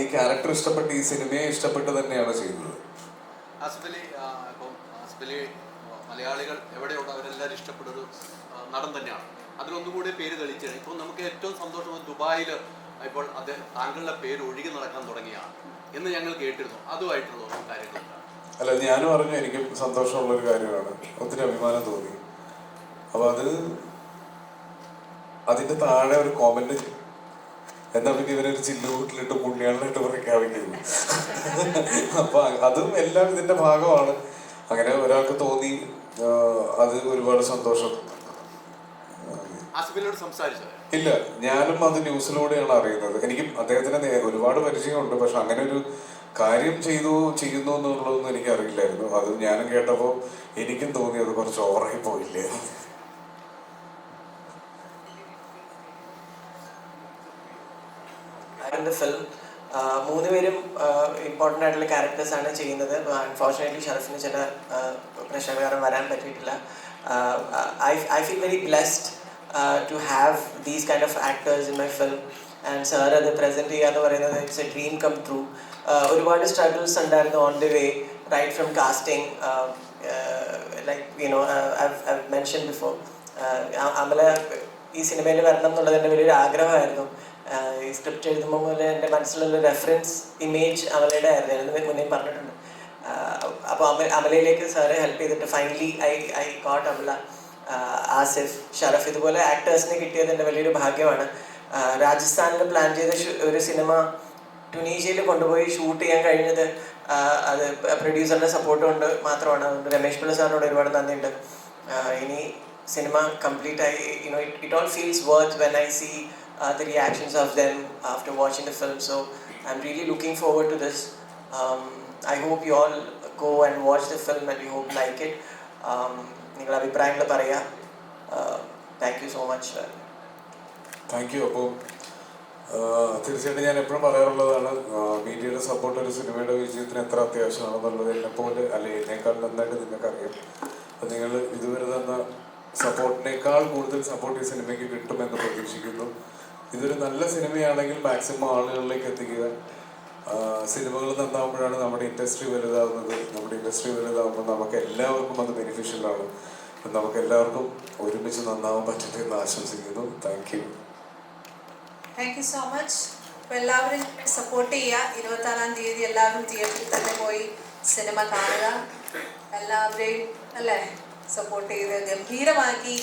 ഈ ക്യാരക്ടർ ഇഷ്ടപ്പെട്ട് ഈ സിനിമയെ ഇഷ്ടപ്പെട്ട് തന്നെയാണ് ചെയ്തത്. മലയാളികൾ എവിടെയുള്ള അവരെല്ലാവരും ഇഷ്ടപ്പെട്ടൊരു നടൻ തന്നെയാണ്. അതിലൊന്നും കൂടി പേര് തെളിയിച്ചാണ്. ഇപ്പോൾ നമുക്ക് ഏറ്റവും സന്തോഷം ദുബായിൽ ഇപ്പോൾ താങ്കളുടെ പേര് ഒഴുകി നടക്കാൻ തുടങ്ങിയാണ് എന്ന് ഞങ്ങൾ കേട്ടിരുന്നു. അതുമായിട്ടുള്ള കാര്യങ്ങൾ അല്ല, ഞാനും അറിഞ്ഞു എനിക്കും സന്തോഷമുള്ളൊരു കാര്യമാണ്. ഒത്തിരി അഭിമാനം തോന്നി. അപ്പോൾ അതിൻ്റെ താഴെ ഒരു കോമന്റ് എന്താ പിന്നെ ഇവരൊരു ചില്ലുകൂട്ടിലിട്ട് പുണ്യാളിനായിട്ട് പ്രഖ്യാപിക്കുന്നു. അപ്പൊ അതും എല്ലാം ഇതിന്റെ ഭാഗമാണ്. അങ്ങനെ ഒരാൾക്ക് തോന്നി, അത് ഒരുപാട് സന്തോഷം. ഇല്ല, ഞാനും അത് ന്യൂസിലൂടെയാണ് അറിയുന്നത്. എനിക്കും അദ്ദേഹത്തിന് ഒരുപാട് പരിചയമുണ്ട്. പക്ഷെ അങ്ങനെ ഒരു കാര്യം ചെയ്യുന്നു എന്നുള്ളതൊന്നും എനിക്ക് അറിയില്ലായിരുന്നു. അത് ഞാനും കേട്ടപ്പോൾ എനിക്കും തോന്നി അത് കുറച്ച് ഓവറായി പോയില്ലേ. ഫിലിം 3 പേരും ഇമ്പോർട്ടൻ്റ് ആയിട്ടുള്ള ക്യാരക്ടേഴ്സാണ് ചെയ്യുന്നത്. അൺഫോർച്ചുനേറ്റ്ലി ഷറഫിന് ചില പ്രശ്നങ്ങൾ കാരണം വരാൻ പറ്റിയിട്ടില്ല. I feel very blessed to have these kind of actors in my film. And sir അത് പ്രസൻറ്റ് ചെയ്യുക എന്ന് പറയുന്നത് it's a dream come true. ഒരുപാട് സ്ട്രഗിൾസ് ഉണ്ടായിരുന്നു on the way, right from casting. Like I've mentioned before, Amala ഈ സിനിമയിൽ വരണം എന്നുള്ളത് എൻ്റെ വലിയൊരു ആഗ്രഹമായിരുന്നു. ഈ സ്ക്രിപ്റ്റ് എഴുതുമ്പോൾ മുതൽ എൻ്റെ മനസ്സിലുള്ള റെഫറൻസ് ഇമേജ് അമലയുടെ ആയിരുന്നു. ഞാൻ മുന്നേ പറഞ്ഞിട്ടുണ്ട്. അപ്പോൾ അമലയിലേക്ക് സാറ് ഹെൽപ്പ് ചെയ്തിട്ട് finally I got Amala, Asif, Sharaf, ഇതുപോലെ ആക്ടേഴ്സിനെ കിട്ടിയത് എൻ്റെ വലിയൊരു ഭാഗ്യമാണ്. രാജസ്ഥാനിൽ പ്ലാൻ ചെയ്ത ഒരു സിനിമ ടുണീഷ്യയിൽ കൊണ്ടുപോയി ഷൂട്ട് ചെയ്യാൻ കഴിഞ്ഞത് അത് പ്രൊഡ്യൂസറിൻ്റെ സപ്പോർട്ട് കൊണ്ട് മാത്രമാണ്. അതുകൊണ്ട് രമേശ് പിള്ള സാറിനോട് ഒരുപാട് നന്ദിയുണ്ട്. ഇനി സിനിമ കംപ്ലീറ്റ് ആയി it all feels worth when I see the reactions of them after watching the film. So I'm really looking forward to this. I hope you all go and watch the film and you hope like it. നിങ്ങളുടെ അഭിപ്രായങ്ങൾ പറയാം. Thank you so much. Thank you. അപ്പോൾ തീർച്ചയായിട്ടും ഞാൻ എപ്പോഴും പറയാറുള്ളതാണ്, മീഡിയയുടെ സപ്പോർട്ട് ഒരു സിനിമയുടെ വിജയത്തിന് എത്ര അത്യാവശ്യമാണെന്നുള്ളത് എന്നെപ്പോലെ അല്ലെങ്കിൽ എന്നേക്കാൾ നന്നായിട്ട് നിങ്ങൾക്കറിയാം. അപ്പം നിങ്ങൾ ഇതുവരെ തന്ന സപ്പോർട്ടിനേക്കാൾ കൂടുതൽ സപ്പോർട്ട് ഈ സിനിമയ്ക്ക് കിട്ടുമെന്ന് പ്രതീക്ഷിക്കുന്നു. ഇതൊരു നല്ല സിനിമയാണെങ്കിൽ മാക്സിമം ആളുകളിലേക്ക് എത്തിക്കുക. സിനിമകൾ നന്നാവുമ്പോഴാണ് നമ്മുടെ ഇൻഡസ്ട്രി വലുതാവുന്നത്. നമ്മുടെ ഇൻഡസ്ട്രി വലുതാവുമ്പോൾ നമുക്ക് എല്ലാവർക്കും അത് ബെനിഫിഷ്യലാണ്. നമുക്ക് എല്ലാവർക്കും ഒരുമിച്ച് നന്നാവാൻ പറ്റട്ടെ എന്ന് ആശംസിക്കുന്നു. Thank you. Thank you so much. അപ്പോൾ എല്ലാവരും സപ്പോർട്ട് ചെയ്യുക. 26-ാം തീയതി എല്ലാവരും തിയേറ്ററിൽ തന്നെ പോയി സിനിമ കാണുക. എല്ലാവരെയും അല്ലേ സപ്പോർട്ട് ചെയ്ത് ഗംഭീരമാക്കി